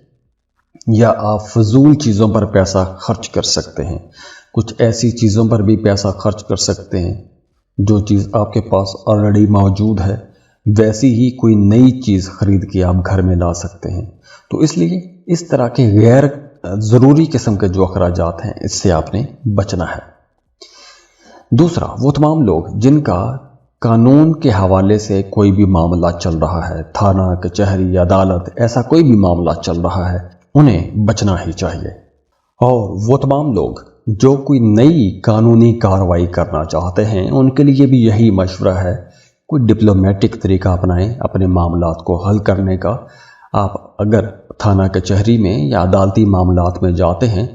या आप फजूल चीज़ों पर पैसा खर्च कर सकते हैं। कुछ ऐसी चीज़ों पर भी पैसा खर्च कर सकते हैं जो चीज़ आपके पास ऑलरेडी मौजूद है, वैसी ही कोई नई चीज़ खरीद के आप घर में ला सकते हैं। तो इसलिए इस तरह के गैर ज़रूरी किस्म के जो अखराजात हैं, इससे आपने बचना है। दूसरा, वो तमाम लोग जिनका कानून के हवाले से कोई भी मामला चल रहा है, थाना, कचहरी, अदालत, ऐसा कोई भी मामला चल रहा है, उन्हें बचना ही चाहिए। और वो तमाम लोग जो कोई नई कानूनी कार्रवाई करना चाहते हैं, उनके लिए भी यही मशवरा है, कोई डिप्लोमेटिक तरीका अपनाएं अपने मामलात को हल करने का। आप अगर थाना कचहरी में या अदालती मामलात में जाते हैं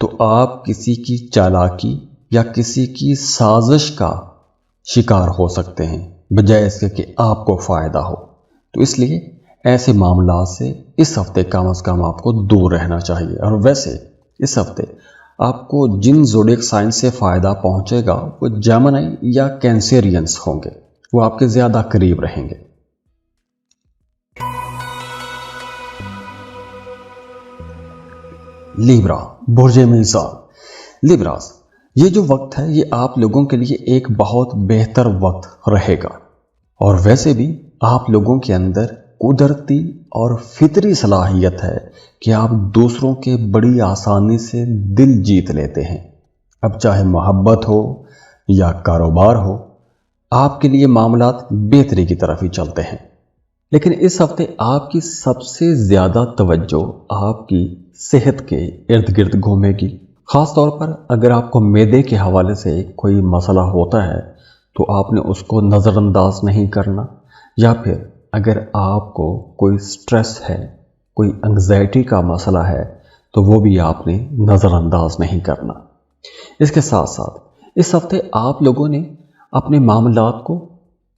तो आप किसी की चालाकी या किसी की साजिश का शिकार हो सकते हैं, बजाय इसके कि आपको फ़ायदा हो। तो इसलिए ऐसे मामलात से इस हफ्ते कम से कम आपको दूर रहना चाहिए। और वैसे इस हफ्ते आपको जिन ज़ोडिएक साइन से फ़ायदा पहुंचेगा वो जेमिनी या कैंसेरियंस होंगे, वो आपके ज़्यादा करीब रहेंगे। लिब्रा, बुर्ज मीज़ान। लिब्रास, ये जो वक्त है ये आप लोगों के लिए एक बहुत बेहतर वक्त रहेगा, और वैसे भी आप लोगों के अंदर कुदरती और फितरी सलाहियत है कि आप दूसरों के बड़ी आसानी से दिल जीत लेते हैं। अब चाहे मोहब्बत हो या कारोबार हो, आपके लिए मामलात बेहतरी की तरफ ही चलते हैं। लेकिन इस हफ्ते आपकी सबसे ज़्यादा तवज्जो आपकी सेहत के इर्द गिर्द घूमेगी। ख़ास तौर पर अगर आपको मैदे के हवाले से कोई मसला होता है तो आपने उसको नज़रअंदाज नहीं करना, या फिर अगर आपको कोई स्ट्रेस है, कोई एंग्जाइटी का मसला है, तो वो भी आपने नज़रअंदाज नहीं करना। इसके साथ साथ इस हफ्ते आप लोगों ने अपने मामलात को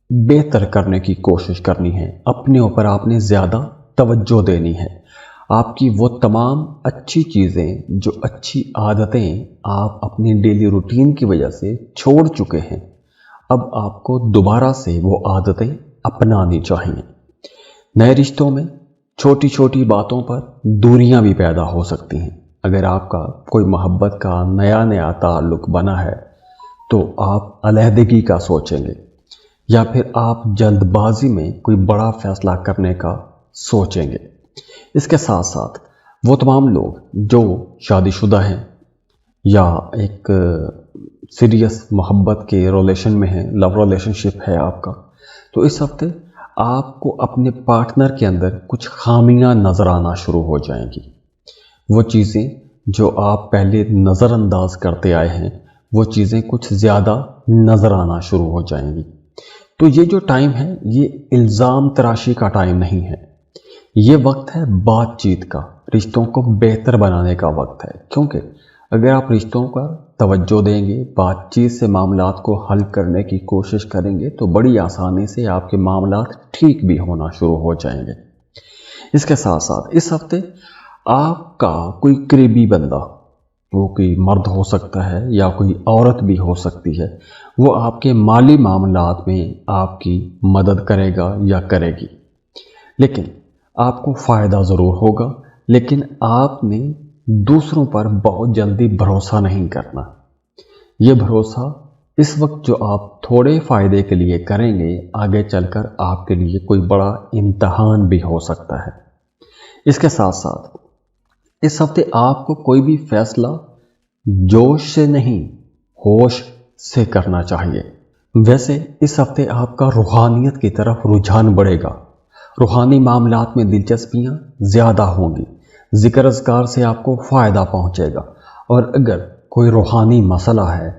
बेहतर करने की कोशिश करनी है। अपने ऊपर आपने ज़्यादा तवज्जो देनी है। आपकी वो तमाम अच्छी चीज़ें, जो अच्छी आदतें आप अपनी डेली रूटीन की वजह से छोड़ चुके हैं, अब आपको दोबारा से वो आदतें अपनानी चाहिए। नए रिश्तों में छोटी छोटी बातों पर दूरियां भी पैदा हो सकती हैं। अगर आपका कोई मोहब्बत का नया ताल्लुक बना है तो आप अलहदगी का सोचेंगे, या फिर आप जल्दबाजी में कोई बड़ा फैसला करने का सोचेंगे। इसके साथ साथ वो तमाम लोग जो शादीशुदा हैं या एक सीरियस मोहब्बत के रिलेशन में हैं, लव रिलेशनशिप है आपका, तो इस हफ्ते आपको अपने पार्टनर के अंदर कुछ खामियां नज़र आना शुरू हो जाएंगी। वो चीज़ें जो आप पहले नज़रअंदाज करते आए हैं, वो चीज़ें कुछ ज़्यादा नज़र आना शुरू हो जाएंगी। तो ये जो टाइम है ये इल्ज़ाम तराशी का टाइम नहीं है, ये वक्त है बातचीत का, रिश्तों को बेहतर बनाने का वक्त है। क्योंकि अगर आप रिश्तों पर तवज्जो देंगे, बातचीत से मामलात को हल करने की कोशिश करेंगे, तो बड़ी आसानी से आपके मामलात ठीक भी होना शुरू हो जाएंगे। इसके साथ साथ इस हफ्ते आपका कोई करीबी बंदा, वो कोई मर्द हो सकता है या कोई औरत भी हो सकती है, वो आपके माली मामलात में आपकी मदद करेगा या करेगी। लेकिन आपको फ़ायदा ज़रूर होगा, लेकिन आपने दूसरों पर बहुत जल्दी भरोसा नहीं करना। ये भरोसा इस वक्त जो आप थोड़े फ़ायदे के लिए करेंगे, आगे चलकर आपके लिए कोई बड़ा इम्तहान भी हो सकता है। इसके साथ साथ इस हफ्ते आपको कोई भी फैसला जोश से नहीं, होश से करना चाहिए। वैसे इस हफ्ते आपका रूहानियत की तरफ रुझान बढ़ेगा, रूहानी मामलात में दिलचस्पियां ज़्यादा होंगी, ज़िक्र अज़कार से आपको फ़ायदा पहुंचेगा। और अगर कोई रूहानी मसला है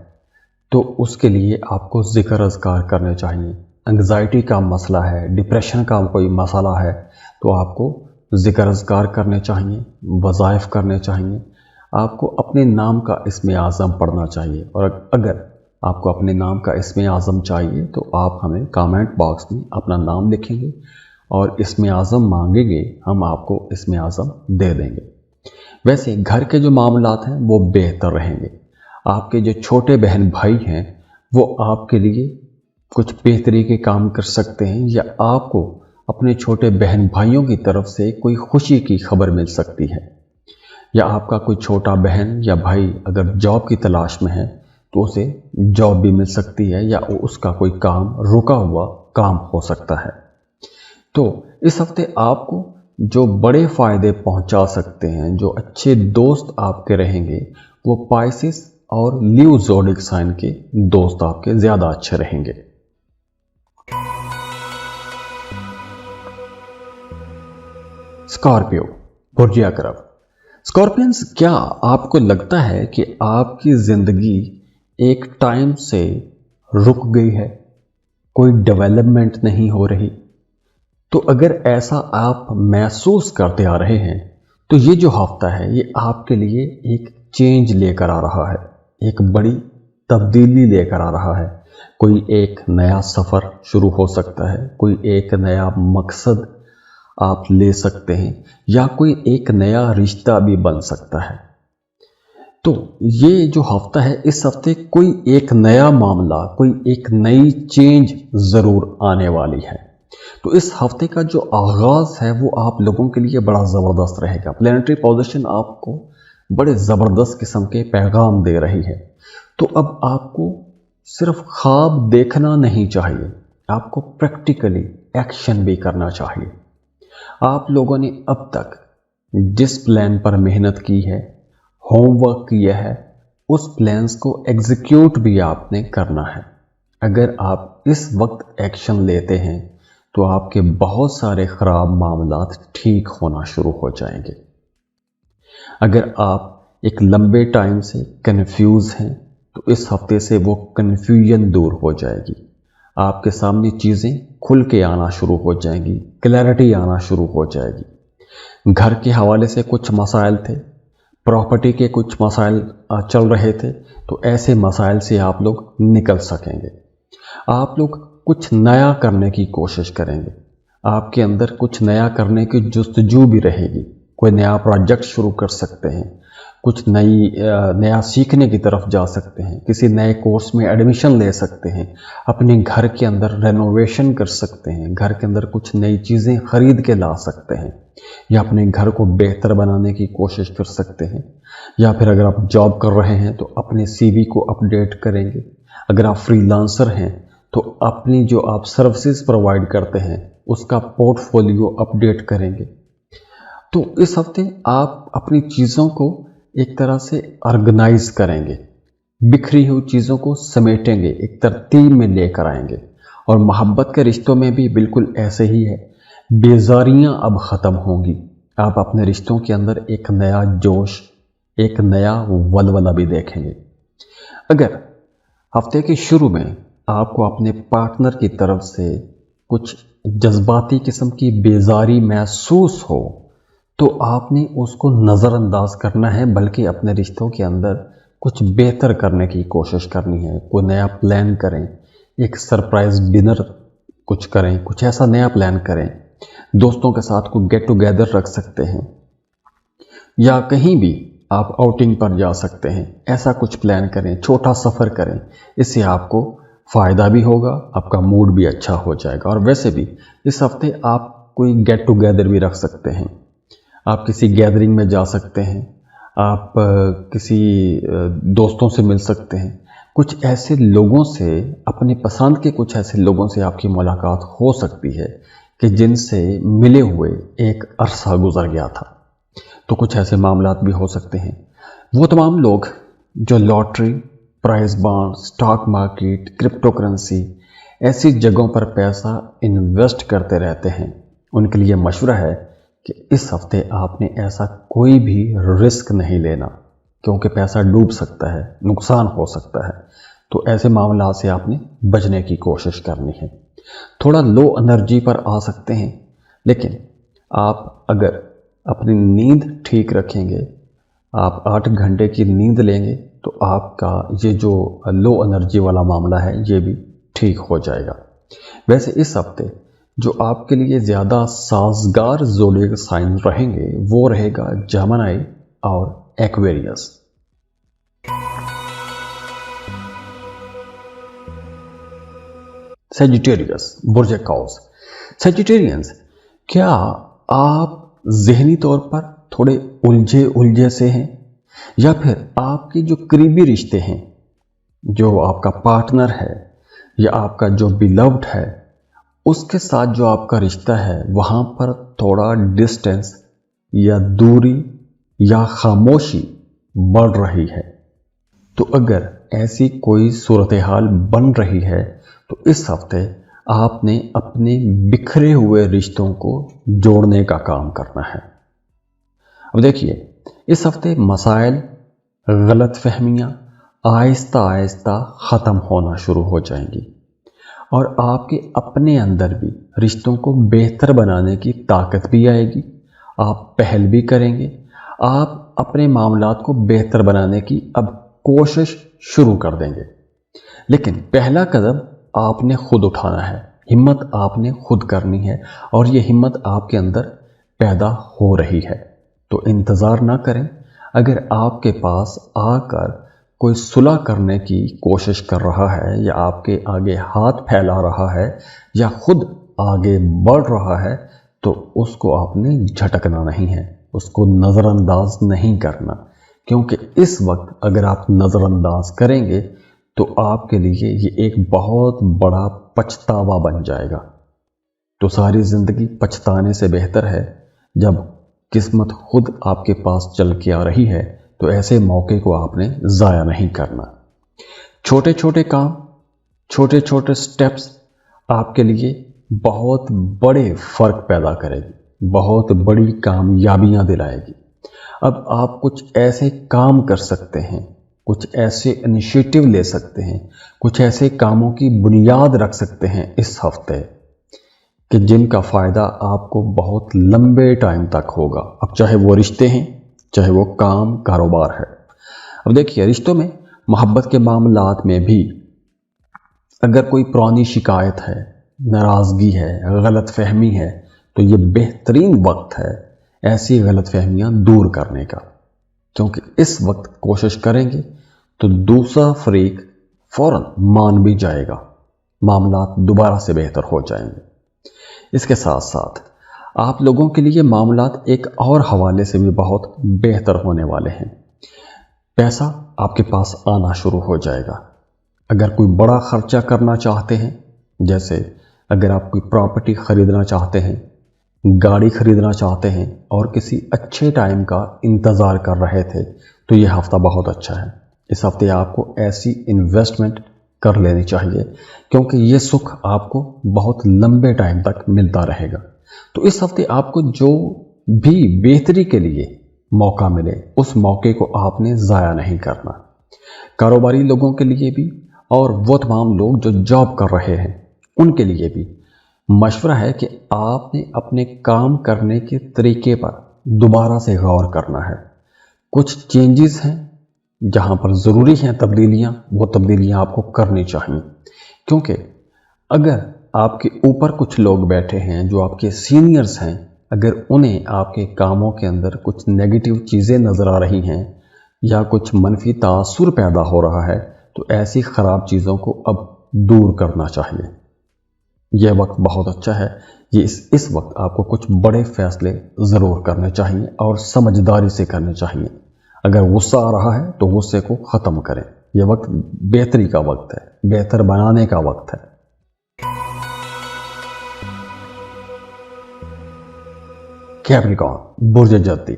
तो उसके लिए आपको ज़िक्र अज़कार करने चाहिए। एंग्जाइटी का मसला है, डिप्रेशन का कोई मसला है, तो आपको ज़िक्र अज़कार करने चाहिए, वज़ाइफ करने चाहिए। आपको अपने नाम का इस्म आज़म पढ़ना चाहिए, और अगर आपको अपने नाम का इस्म आज़म चाहिए तो आप हमें कमेंट बॉक्स में अपना नाम लिखेंगे और इस्म आज़म मांगेंगे, हम आपको इस्म आज़म दे देंगे। वैसे घर के जो मामलात हैं वो बेहतर रहेंगे। आपके जो छोटे बहन भाई हैं वो आपके लिए कुछ बेहतरी के काम कर सकते हैं, या आपको अपने छोटे बहन भाइयों की तरफ से कोई खुशी की खबर मिल सकती है। या आपका कोई छोटा बहन या भाई अगर जॉब की तलाश में है तो उसे जॉब भी मिल सकती है, या उसका कोई काम, रुका हुआ काम हो सकता है। तो इस हफ्ते आपको जो बड़े फ़ायदे पहुंचा सकते हैं, जो अच्छे दोस्त आपके रहेंगे, वो पाइसिस और लीव ज़ोडिक साइन के दोस्त आपके ज़्यादा अच्छे रहेंगे। स्कॉर्पियो, बुर्ज अक़रब। स्कॉर्पियंस, क्या आपको लगता है कि आपकी ज़िंदगी एक टाइम से रुक गई है, कोई डेवलपमेंट नहीं हो रही? तो अगर ऐसा आप महसूस करते आ रहे हैं तो ये जो हफ्ता है ये आपके लिए एक चेंज लेकर आ रहा है, एक बड़ी तब्दीली लेकर आ रहा है। कोई एक नया सफ़र शुरू हो सकता है, कोई एक नया मकसद आप ले सकते हैं, या कोई एक नया रिश्ता भी बन सकता है। तो ये जो हफ्ता है, इस हफ्ते कोई एक नया मामला, कोई एक नई चेंज ज़रूर आने वाली है। तो इस हफ्ते का जो आगाज़ है वो आप लोगों के लिए बड़ा ज़बरदस्त रहेगा। प्लैनेटरी पोजीशन आपको बड़े ज़बरदस्त किस्म के पैगाम दे रही है। तो अब आपको सिर्फ ख्वाब देखना नहीं चाहिए, आपको प्रैक्टिकली एक्शन भी करना चाहिए। आप लोगों ने अब तक जिस प्लान पर मेहनत की है, होमवर्क किया है, उस प्लान्स को एग्जीक्यूट भी आपने करना है। अगर आप इस वक्त एक्शन लेते हैं तो आपके बहुत सारे ख़राब मामलात ठीक होना शुरू हो जाएंगे। अगर आप एक लंबे टाइम से कंफ्यूज हैं तो इस हफ्ते से वो कन्फ्यूजन दूर हो जाएगी। आपके सामने चीज़ें खुल के आना शुरू हो जाएंगी, क्लैरिटी आना शुरू हो जाएगी। घर के हवाले से कुछ मसाइल थे, प्रॉपर्टी के कुछ मसाइल चल रहे थे, तो ऐसे मसाइल से आप लोग निकल सकेंगे। आप लोग कुछ नया करने की कोशिश करेंगे, आपके अंदर कुछ नया करने की जुस्तजू भी रहेगी। कोई नया प्रोजेक्ट शुरू कर सकते हैं, कुछ नया सीखने की तरफ जा सकते हैं, किसी नए कोर्स में एडमिशन ले सकते हैं, अपने घर के अंदर रेनोवेशन कर सकते हैं, घर के अंदर कुछ नई चीज़ें खरीद के ला सकते हैं, या अपने घर को बेहतर बनाने की कोशिश कर सकते हैं। या फिर अगर आप जॉब कर रहे हैं तो अपने सीवी को अपडेट करेंगे। अगर आप फ्रीलांसर हैं तो अपनी जो आप सर्विसेज प्रोवाइड करते हैं उसका पोर्टफोलियो अपडेट करेंगे। तो इस हफ्ते आप अपनी चीज़ों को एक तरह से ऑर्गेनाइज करेंगे, बिखरी हुई चीज़ों को समेटेंगे, एक तरतीब में लेकर आएंगे। और मोहब्बत के रिश्तों में भी बिल्कुल ऐसे ही है, बेजारियां अब ख़त्म होंगी। आप अपने रिश्तों के अंदर एक नया जोश, एक नया वलवला भी देखेंगे। अगर हफ्ते के शुरू में आपको अपने पार्टनर की तरफ से कुछ जज्बाती किस्म की बेजारी महसूस हो तो आपने उसको नज़रअंदाज करना है, बल्कि अपने रिश्तों के अंदर कुछ बेहतर करने की कोशिश करनी है। कोई नया प्लान करें, एक सरप्राइज डिनर कुछ करें, कुछ ऐसा नया प्लान करें। दोस्तों के साथ कोई गेट टुगेदर रख सकते हैं, या कहीं भी आप आउटिंग पर जा सकते हैं। ऐसा कुछ प्लान करें, छोटा सफ़र करें, इससे आपको फ़ायदा भी होगा, आपका मूड भी अच्छा हो जाएगा। और वैसे भी इस हफ्ते आप कोई गेट टुगेदर भी रख सकते हैं, आप किसी गैदरिंग में जा सकते हैं, आप किसी दोस्तों से मिल सकते हैं। कुछ ऐसे लोगों से, अपने पसंद के कुछ ऐसे लोगों से आपकी मुलाकात हो सकती है कि जिनसे मिले हुए एक अरसा गुजर गया था। तो कुछ ऐसे मामलात भी हो सकते हैं। वो तमाम लोग जो lottery, price bond, stock market, crypto currency ऐसी जगहों पर पैसा इन्वेस्ट करते रहते हैं, उनके लिए मशवरा है कि इस हफ्ते आपने ऐसा कोई भी रिस्क नहीं लेना, क्योंकि पैसा डूब सकता है, नुकसान हो सकता है। तो ऐसे मामला से आपने बचने की कोशिश करनी है। थोड़ा लो एनर्जी पर आ सकते हैं, लेकिन आप अगर अपनी नींद ठीक रखेंगे, आप 8 घंटे की नींद लेंगे तो आपका ये जो लो एनर्जी वाला मामला है ये भी ठीक हो जाएगा। वैसे इस हफ्ते जो आपके लिए ज़्यादा साजगार ज़ोडिएक साइन रहेंगे वो रहेगा जेमिनी और एक्वेरियस। सजिटेरियस, बुर्ज कौस। सजिटेरियंस, क्या आप ज़हनी तौर पर थोड़े उलझे से हैं, या फिर आपके जो करीबी रिश्ते हैं, जो आपका पार्टनर है या आपका जो बिलव्ड है, उसके साथ जो आपका रिश्ता है वहाँ पर थोड़ा डिस्टेंस या दूरी या खामोशी बढ़ रही है। तो अगर ऐसी कोई सूरत हाल बन रही है तो इस हफ्ते आपने अपने बिखरे हुए रिश्तों को जोड़ने का काम करना है। अब देखिए, इस हफ्ते मसाइल, गलत फहमियाँ आहिस्ता आहिस्ता ख़त्म होना शुरू हो जाएंगी और आपके अपने अंदर भी रिश्तों को बेहतर बनाने की ताकत भी आएगी। आप पहल भी करेंगे, आप अपने मामलात को बेहतर बनाने की अब कोशिश शुरू कर देंगे। लेकिन पहला कदम आपने खुद उठाना है, हिम्मत आपने खुद करनी है, और ये हिम्मत आपके अंदर पैदा हो रही है। तो इंतज़ार ना करें। अगर आपके पास आकर कोई सुलह करने की कोशिश कर रहा है या आपके आगे हाथ फैला रहा है या खुद आगे बढ़ रहा है तो उसको आपने झटकना नहीं है, उसको नज़रअंदाज नहीं करना, क्योंकि इस वक्त अगर आप नज़रअंदाज करेंगे तो आपके लिए ये एक बहुत बड़ा पछतावा बन जाएगा। तो सारी ज़िंदगी पछताने से बेहतर है जब किस्मत खुद आपके पास चल के आ रही है तो ऐसे मौके को आपने ज़ाया नहीं करना। छोटे छोटे काम, छोटे छोटे स्टेप्स आपके लिए बहुत बड़े फ़र्क पैदा करेगी, बहुत बड़ी कामयाबियां दिलाएगी। अब आप कुछ ऐसे काम कर सकते हैं, कुछ ऐसे इनिशिएटिव ले सकते हैं, कुछ ऐसे कामों की बुनियाद रख सकते हैं इस हफ्ते कि जिनका फ़ायदा आपको बहुत लंबे टाइम तक होगा। अब चाहे वो रिश्ते हैं, चाहे वो काम कारोबार है। अब देखिए, रिश्तों में, मोहब्बत के मामलात में भी अगर कोई पुरानी शिकायत है, नाराज़गी है, गलत फहमी है, तो ये बेहतरीन वक्त है ऐसी गलत फहमियाँ दूर करने का। क्योंकि इस वक्त कोशिश करेंगे तो दूसरा फरीक फ़ौरन मान भी जाएगा, मामलात दोबारा से बेहतर हो जाएंगे। इसके साथ साथ आप लोगों के लिए मामलात एक और हवाले से भी बहुत बेहतर होने वाले हैं। पैसा आपके पास आना शुरू हो जाएगा। अगर कोई बड़ा खर्चा करना चाहते हैं, जैसे अगर आप कोई प्रॉपर्टी ख़रीदना चाहते हैं, गाड़ी ख़रीदना चाहते हैं और किसी अच्छे टाइम का इंतज़ार कर रहे थे, तो ये हफ़्ता बहुत अच्छा है। इस हफ्ते आपको ऐसी इन्वेस्टमेंट कर लेनी चाहिए क्योंकि ये सुख आपको बहुत लंबे टाइम तक मिलता रहेगा। तो इस हफ्ते आपको जो भी बेहतरी के लिए मौका मिले उस मौके को आपने ज़ाया नहीं करना। कारोबारी लोगों के लिए भी और वो तमाम लोग जो जॉब कर रहे हैं उनके लिए भी मशवरा है कि आपने अपने काम करने के तरीके पर दोबारा से गौर करना है। कुछ चेंजेस हैं जहां पर ज़रूरी हैं तब्दीलियां, वो तब्दीलियां आपको करनी चाहिए। क्योंकि अगर आपके ऊपर कुछ लोग बैठे हैं जो आपके सीनियर्स हैं, अगर उन्हें आपके कामों के अंदर कुछ नेगेटिव चीज़ें नज़र आ रही हैं या कुछ मनफी तासुर पैदा हो रहा है, तो ऐसी ख़राब चीज़ों को अब दूर करना चाहिए। यह वक्त बहुत अच्छा है। ये इस वक्त आपको कुछ बड़े फैसले ज़रूर करने चाहिए और समझदारी से करने चाहिए। अगर गुस्सा आ रहा है तो गुस्से को ख़त्म करें। यह वक्त बेहतरी का वक्त है, बेहतर बनाने का वक्त है। कैप्रिकॉर्न, बुर्ज जद्दी।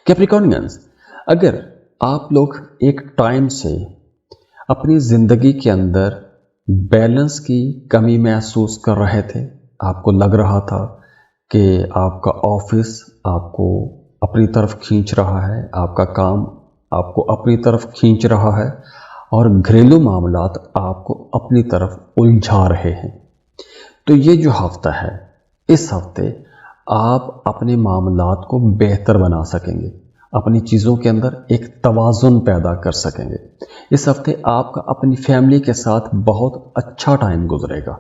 कैप्रिकॉर्नियंस, अगर आप लोग एक टाइम से अपनी ज़िंदगी के अंदर बैलेंस की कमी महसूस कर रहे थे, आपको लग रहा था कि आपका ऑफिस आपको अपनी तरफ खींच रहा है, आपका काम आपको अपनी तरफ खींच रहा है और घरेलू मामलात आपको अपनी तरफ उलझा रहे हैं, तो ये जो हफ्ता है, इस हफ्ते आप अपने मामलात को बेहतर बना सकेंगे, अपनी चीज़ों के अंदर एक तवाज़ुन पैदा कर सकेंगे। इस हफ्ते आपका अपनी फैमिली के साथ बहुत अच्छा टाइम गुजरेगा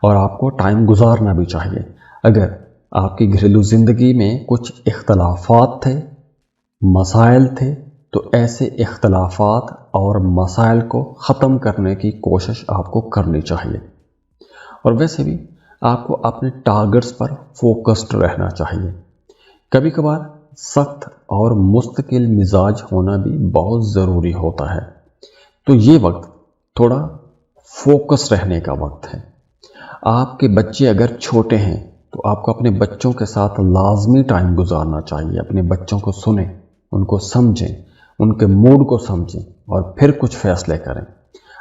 और आपको टाइम गुजारना भी चाहिए। अगर आपकी घरेलू ज़िंदगी में कुछ इख्तलाफात थे, मसाइल थे, तो ऐसे इख्तलाफात और मसाइल को ख़त्म करने की कोशिश आपको करनी चाहिए। और वैसे भी आपको अपने टारगेट्स पर फोकस्ड रहना चाहिए। कभी कभार सख्त और मुस्तकिल मिजाज होना भी बहुत ज़रूरी होता है, तो ये वक्त थोड़ा फोकस रहने का वक्त है। आपके बच्चे अगर छोटे हैं तो आपको अपने बच्चों के साथ लाजमी टाइम गुजारना चाहिए। अपने बच्चों को सुनें, उनको समझें, उनके मूड को समझें और फिर कुछ फैसले करें।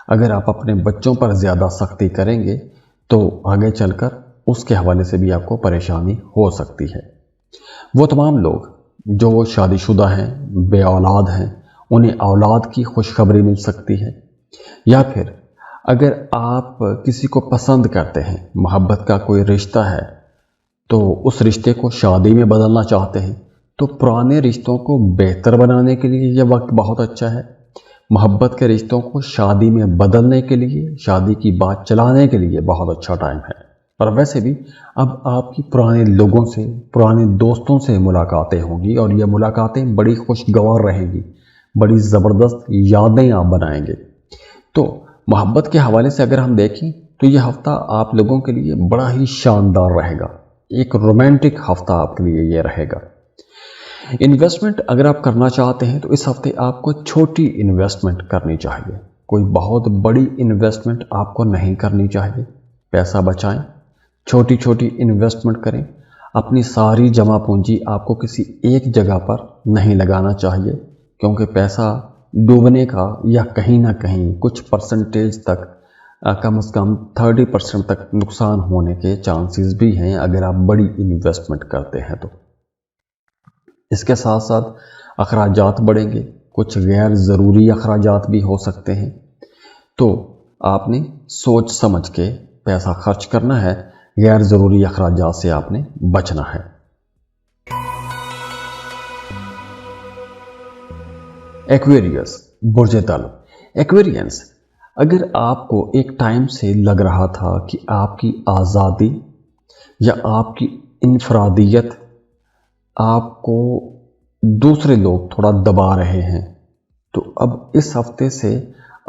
अगर आप अपने बच्चों पर ज़्यादा सख्ती करेंगे तो आगे चलकर उसके हवाले से भी आपको परेशानी हो सकती है। वो तमाम लोग जो शादीशुदा हैं, बे औलाद हैं, उन्हें औलाद की खुशखबरी मिल सकती है। या फिर अगर आप किसी को पसंद करते हैं, मोहब्बत का कोई रिश्ता है, तो उस रिश्ते को शादी में बदलना चाहते हैं, तो पुराने रिश्तों को बेहतर बनाने के लिए यह वक्त बहुत अच्छा है। मोहब्बत के रिश्तों को शादी में बदलने के लिए, शादी की बात चलाने के लिए बहुत अच्छा टाइम है। और वैसे भी अब आपकी पुराने लोगों से, पुराने दोस्तों से मुलाकातें होंगी और ये मुलाकातें बड़ी खुशगवार रहेंगी, बड़ी ज़बरदस्त यादें आप बनाएंगे। तो मोहब्बत के हवाले से अगर हम देखें तो ये हफ़्ता आप लोगों के लिए बड़ा ही शानदार रहेगा। एक रोमांटिक हफ़्ता आपके लिए ये रहेगा। इन्वेस्टमेंट अगर आप करना चाहते हैं तो इस हफ्ते आपको छोटी इन्वेस्टमेंट करनी चाहिए, कोई बहुत बड़ी इन्वेस्टमेंट आपको नहीं करनी चाहिए। पैसा बचाएं, छोटी छोटी इन्वेस्टमेंट करें। अपनी सारी जमा पूंजी आपको किसी एक जगह पर नहीं लगाना चाहिए, क्योंकि पैसा डूबने का या कहीं ना कहीं कुछ परसेंटेज तक, कम से कम 30% तक नुकसान होने के चांसेस भी हैं अगर आप बड़ी इन्वेस्टमेंट करते हैं तो। इसके साथ साथ अखराजात बढ़ेंगे, कुछ गैर ज़रूरी अखराजात भी हो सकते हैं, तो आपने सोच समझ के पैसा खर्च करना है। गैर ज़रूरी अखराजात से आपने बचना है। एक्वेरियस, बुर्ज तल। एक्वेरियंस, अगर आपको एक टाइम से लग रहा था कि आपकी आज़ादी या आपकी इनफरादियत आपको दूसरे लोग थोड़ा दबा रहे हैं, तो अब इस हफ्ते से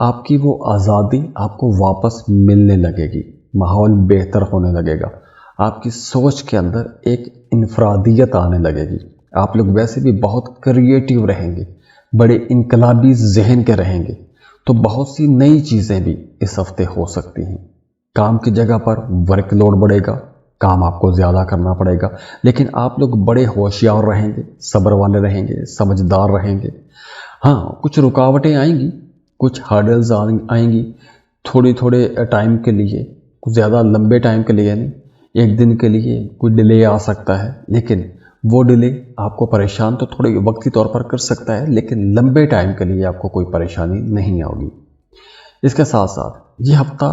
आपकी वो आज़ादी आपको वापस मिलने लगेगी, माहौल बेहतर होने लगेगा, आपकी सोच के अंदर एक इनफरादियत आने लगेगी। आप लोग वैसे भी बहुत क्रिएटिव रहेंगे, बड़े इनकलाबी जहन के रहेंगे, तो बहुत सी नई चीज़ें भी इस हफ्ते हो सकती हैं। काम की जगह पर वर्कलोड बढ़ेगा, काम आपको ज़्यादा करना पड़ेगा, लेकिन आप लोग बड़े होशियार रहेंगे, सब्र वाले रहेंगे, समझदार रहेंगे। हाँ, कुछ रुकावटें आएंगी, कुछ हर्डल्स आएंगी, थोड़े टाइम के लिए, कुछ ज़्यादा लंबे टाइम के लिए नहीं, एक दिन के लिए कोई डिले आ सकता है, लेकिन वो डिले आपको परेशान तो थोड़े वक्ती तौर पर कर सकता है, लेकिन लंबे टाइम के लिए आपको कोई परेशानी नहीं होगी। इसके साथ साथ ये हफ्ता,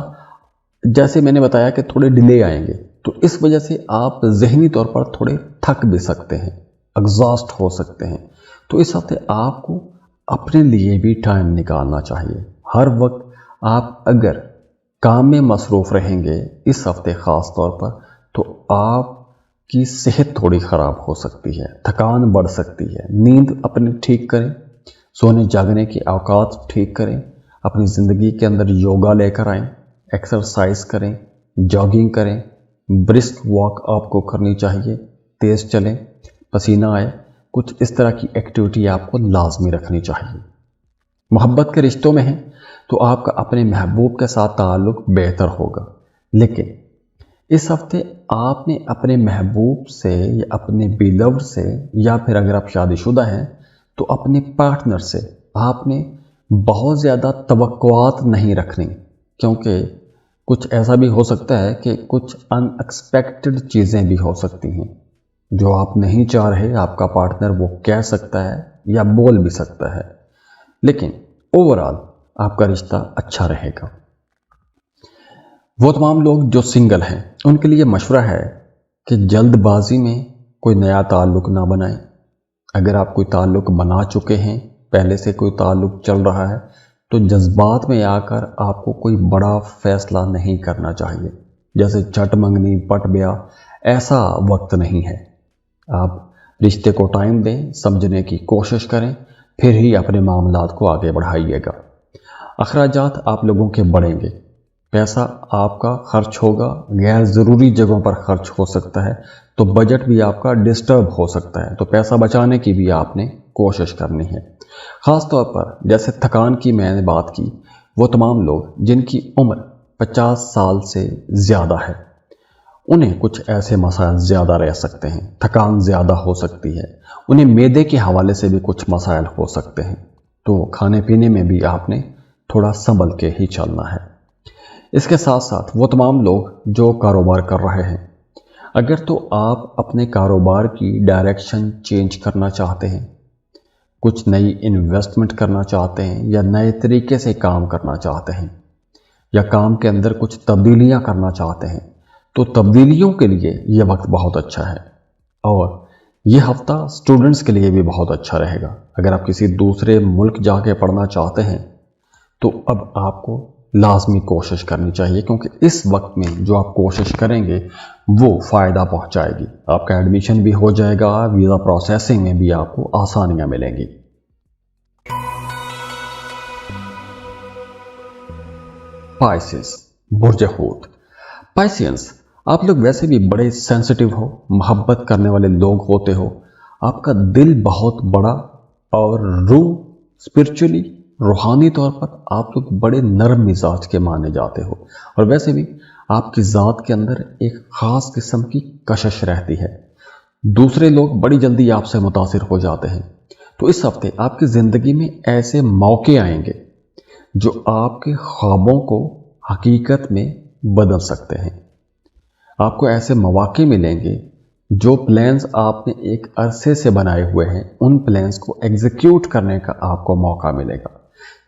जैसे मैंने बताया कि थोड़े डिले आएंगे, तो इस वजह से आप जहनी तौर पर थोड़े थक भी सकते हैं, एग्जॉस्ट हो सकते हैं। तो इस हफ्ते आपको अपने लिए भी टाइम निकालना चाहिए। हर वक्त आप अगर काम में मसरूफ़ रहेंगे इस हफ्ते ख़ास तौर पर, तो आपकी सेहत थोड़ी ख़राब हो सकती है, थकान बढ़ सकती है। नींद अपनी ठीक करें, सोने जागने के औकात ठीक करें, अपनी ज़िंदगी के अंदर योगा लेकर आएँ, एक्सरसाइज करें, जॉगिंग करें, ब्रिस्क वॉक आपको करनी चाहिए, तेज़ चलें, पसीना आए, कुछ इस तरह की एक्टिविटी आपको लाजमी रखनी चाहिए। मोहब्बत के रिश्तों में हैं तो आपका अपने महबूब के साथ ताल्लुक बेहतर होगा, लेकिन इस हफ्ते आपने अपने महबूब से या अपने बिलव्ड से, या फिर अगर आप शादीशुदा हैं तो अपने पार्टनर से आपने बहुत ज़्यादा तवक्कुआत नहीं रखनी, क्योंकि कुछ ऐसा भी हो सकता है कि कुछ अनएक्सपेक्टेड चीज़ें भी हो सकती हैं जो आप नहीं चाह रहे। आपका पार्टनर वो कह सकता है या बोल भी सकता है, लेकिन ओवरऑल आपका रिश्ता अच्छा रहेगा। वो तमाम लोग जो सिंगल हैं उनके लिए मशवरा है कि जल्दबाजी में कोई नया ताल्लुक़ ना बनाएं। अगर आप कोई ताल्लुक़ बना चुके हैं, पहले से कोई ताल्लुक़ चल रहा है, तो जज्बात में आकर आपको कोई बड़ा फैसला नहीं करना चाहिए, जैसे झट मंगनी पट ब्याह, ऐसा वक्त नहीं है। आप रिश्ते को टाइम दें, समझने की कोशिश करें, फिर ही अपने मामलात को आगे बढ़ाइएगा। अखराजात आप लोगों के बढ़ेंगे, पैसा आपका खर्च होगा, गैर ज़रूरी जगहों पर खर्च हो सकता है, तो बजट भी आपका डिस्टर्ब हो सकता है, तो पैसा बचाने की भी आपने कोशिश करनी है। ख़ास तौर पर जैसे थकान की मैंने बात की, वो तमाम लोग जिनकी उम्र 50 साल से ज़्यादा है, उन्हें कुछ ऐसे मसाइल ज़्यादा रह सकते हैं, थकान ज़्यादा हो सकती है, उन्हें मैदे के हवाले से भी कुछ मसाइल हो सकते हैं, तो खाने पीने में भी आपने थोड़ा संभल के ही चलना है। इसके साथ साथ वो तमाम लोग जो कारोबार कर रहे हैं, अगर तो आप अपने कारोबार की डायरेक्शन चेंज करना चाहते हैं, कुछ नई इन्वेस्टमेंट करना चाहते हैं, या नए तरीके से काम करना चाहते हैं, या काम के अंदर कुछ तब्दीलियां करना चाहते हैं, तो तब्दीलियों के लिए ये वक्त बहुत अच्छा है। और ये हफ्ता स्टूडेंट्स के लिए भी बहुत अच्छा रहेगा। अगर आप किसी दूसरे मुल्क जाके पढ़ना चाहते हैं तो अब आपको लाजमी कोशिश करनी चाहिए, क्योंकि इस वक्त में जो आप कोशिश करेंगे वो फ़ायदा पहुंचाएगी। आपका एडमिशन भी हो जाएगा, वीज़ा प्रोसेसिंग में भी आपको आसानियां मिलेंगी। पाइसेस, बुर्ज हूत। पाइसियंस, आप लोग वैसे भी बड़े सेंसिटिव हो, मोहब्बत करने वाले लोग होते हो, आपका दिल बहुत बड़ा और रूह स्पिरिचुअली रूहानी तौर पर आप लोग बड़े नरम मिजाज के माने जाते हो। और वैसे भी आपकी ज़ात के अंदर एक ख़ास किस्म की कशिश रहती है, दूसरे लोग बड़ी जल्दी आपसे मुतासिर हो जाते हैं। तो इस हफ्ते आपकी ज़िंदगी में ऐसे मौके आएंगे जो आपके ख्वाबों को हकीकत में बदल सकते हैं। आपको ऐसे मौके मिलेंगे जो प्लान्स आपने एक अरसे से बनाए हुए हैं, उन प्लान्स को एग्जीक्यूट करने का आपको मौका मिलेगा।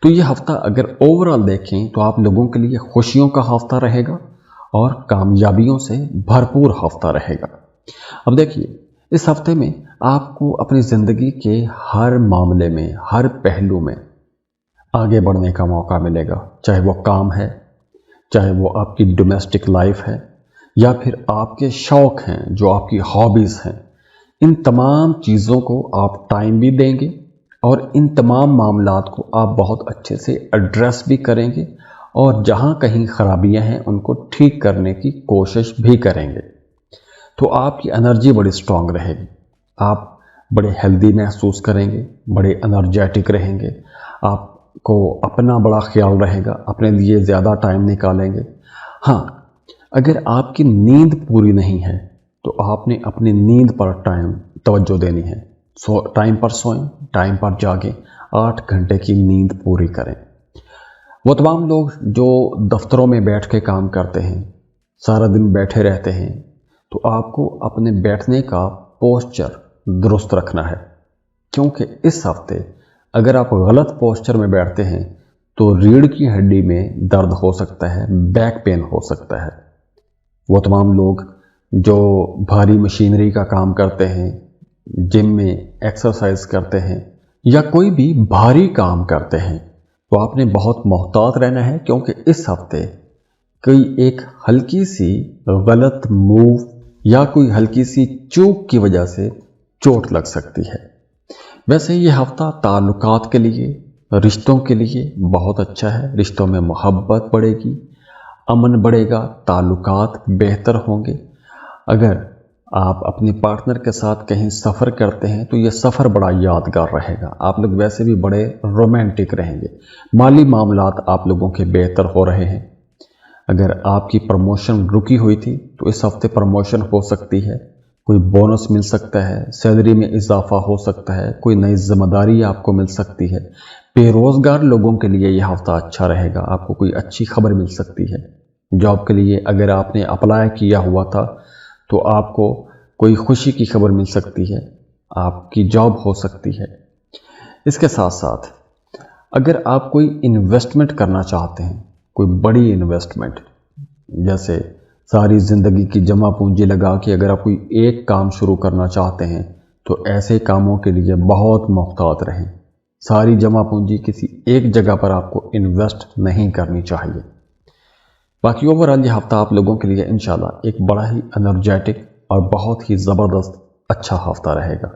तो ये हफ्ता अगर ओवरऑल देखें तो आप लोगों के लिए खुशियों का हफ्ता रहेगा और कामयाबियों से भरपूर हफ्ता रहेगा। अब देखिए, इस हफ्ते में आपको अपनी ज़िंदगी के हर मामले में, हर पहलू में आगे बढ़ने का मौका मिलेगा, चाहे वो काम है, चाहे वो आपकी डोमेस्टिक लाइफ है, या फिर आपके शौक़ हैं जो आपकी हॉबीज़ हैं। इन तमाम चीज़ों को आप टाइम भी देंगे और इन तमाम मामलात को आप बहुत अच्छे से एड्रेस भी करेंगे और जहाँ कहीं ख़राबियाँ हैं उनको ठीक करने की कोशिश भी करेंगे। तो आपकी एनर्जी बड़ी स्ट्रांग रहेगी, आप बड़े हेल्दी महसूस करेंगे, बड़े एनर्जेटिक रहेंगे, आपको अपना बड़ा ख्याल रहेगा, अपने लिए ज़्यादा टाइम निकालेंगे। हाँ, अगर आपकी नींद पूरी नहीं है तो आपने अपनी नींद पर तवज्जो देनी है। टाइम पर सोएं, टाइम पर जागें, 8 घंटे की नींद पूरी करें। वो तमाम लोग जो दफ्तरों में बैठ के काम करते हैं, सारा दिन बैठे रहते हैं, तो आपको अपने बैठने का पोस्चर दुरुस्त रखना है, क्योंकि इस हफ्ते अगर आप गलत पोस्चर में बैठते हैं तो रीढ़ की हड्डी में दर्द हो सकता है, बैक पेन हो सकता है। वो तमाम लोग जो भारी मशीनरी का काम करते हैं, जिम में एक्सरसाइज करते हैं या कोई भी भारी काम करते हैं, तो आपने बहुत मोहतात रहना है, क्योंकि इस हफ्ते कोई एक हल्की सी गलत मूव या कोई हल्की सी चूक की वजह से चोट लग सकती है। वैसे ये हफ्ता ताल्लुकात के लिए, रिश्तों के लिए बहुत अच्छा है। रिश्तों में मोहब्बत बढ़ेगी, अमन बढ़ेगा, ताल्लुकात बेहतर होंगे। अगर आप अपने पार्टनर के साथ कहीं सफ़र करते हैं तो ये सफ़र बड़ा यादगार रहेगा। आप लोग वैसे भी बड़े रोमांटिक रहेंगे। माली मामलात आप लोगों के बेहतर हो रहे हैं। अगर आपकी प्रमोशन रुकी हुई थी तो इस हफ्ते प्रमोशन हो सकती है, कोई बोनस मिल सकता है, सैलरी में इजाफा हो सकता है, कोई नई जिम्मेदारी आपको मिल सकती है। बेरोज़गार लोगों के लिए यह हफ्ता अच्छा रहेगा, आपको कोई अच्छी खबर मिल सकती है। जॉब के लिए अगर आपने अप्लाई किया हुआ था तो आपको कोई खुशी की खबर मिल सकती है, आपकी जॉब हो सकती है। इसके साथ साथ अगर आप कोई इन्वेस्टमेंट करना चाहते हैं, कोई बड़ी इन्वेस्टमेंट, जैसे सारी ज़िंदगी की जमा पूंजी लगा के अगर आप कोई एक काम शुरू करना चाहते हैं, तो ऐसे कामों के लिए बहुत मोहतात रहें। सारी जमा पूंजी किसी एक जगह पर आपको इन्वेस्ट नहीं करनी चाहिए। बाकी ओवरऑल ये हफ्ता आप लोगों के लिए इंशाल्लाह एक बड़ा ही एनर्जेटिक और बहुत ही ज़बरदस्त अच्छा हफ्ता रहेगा।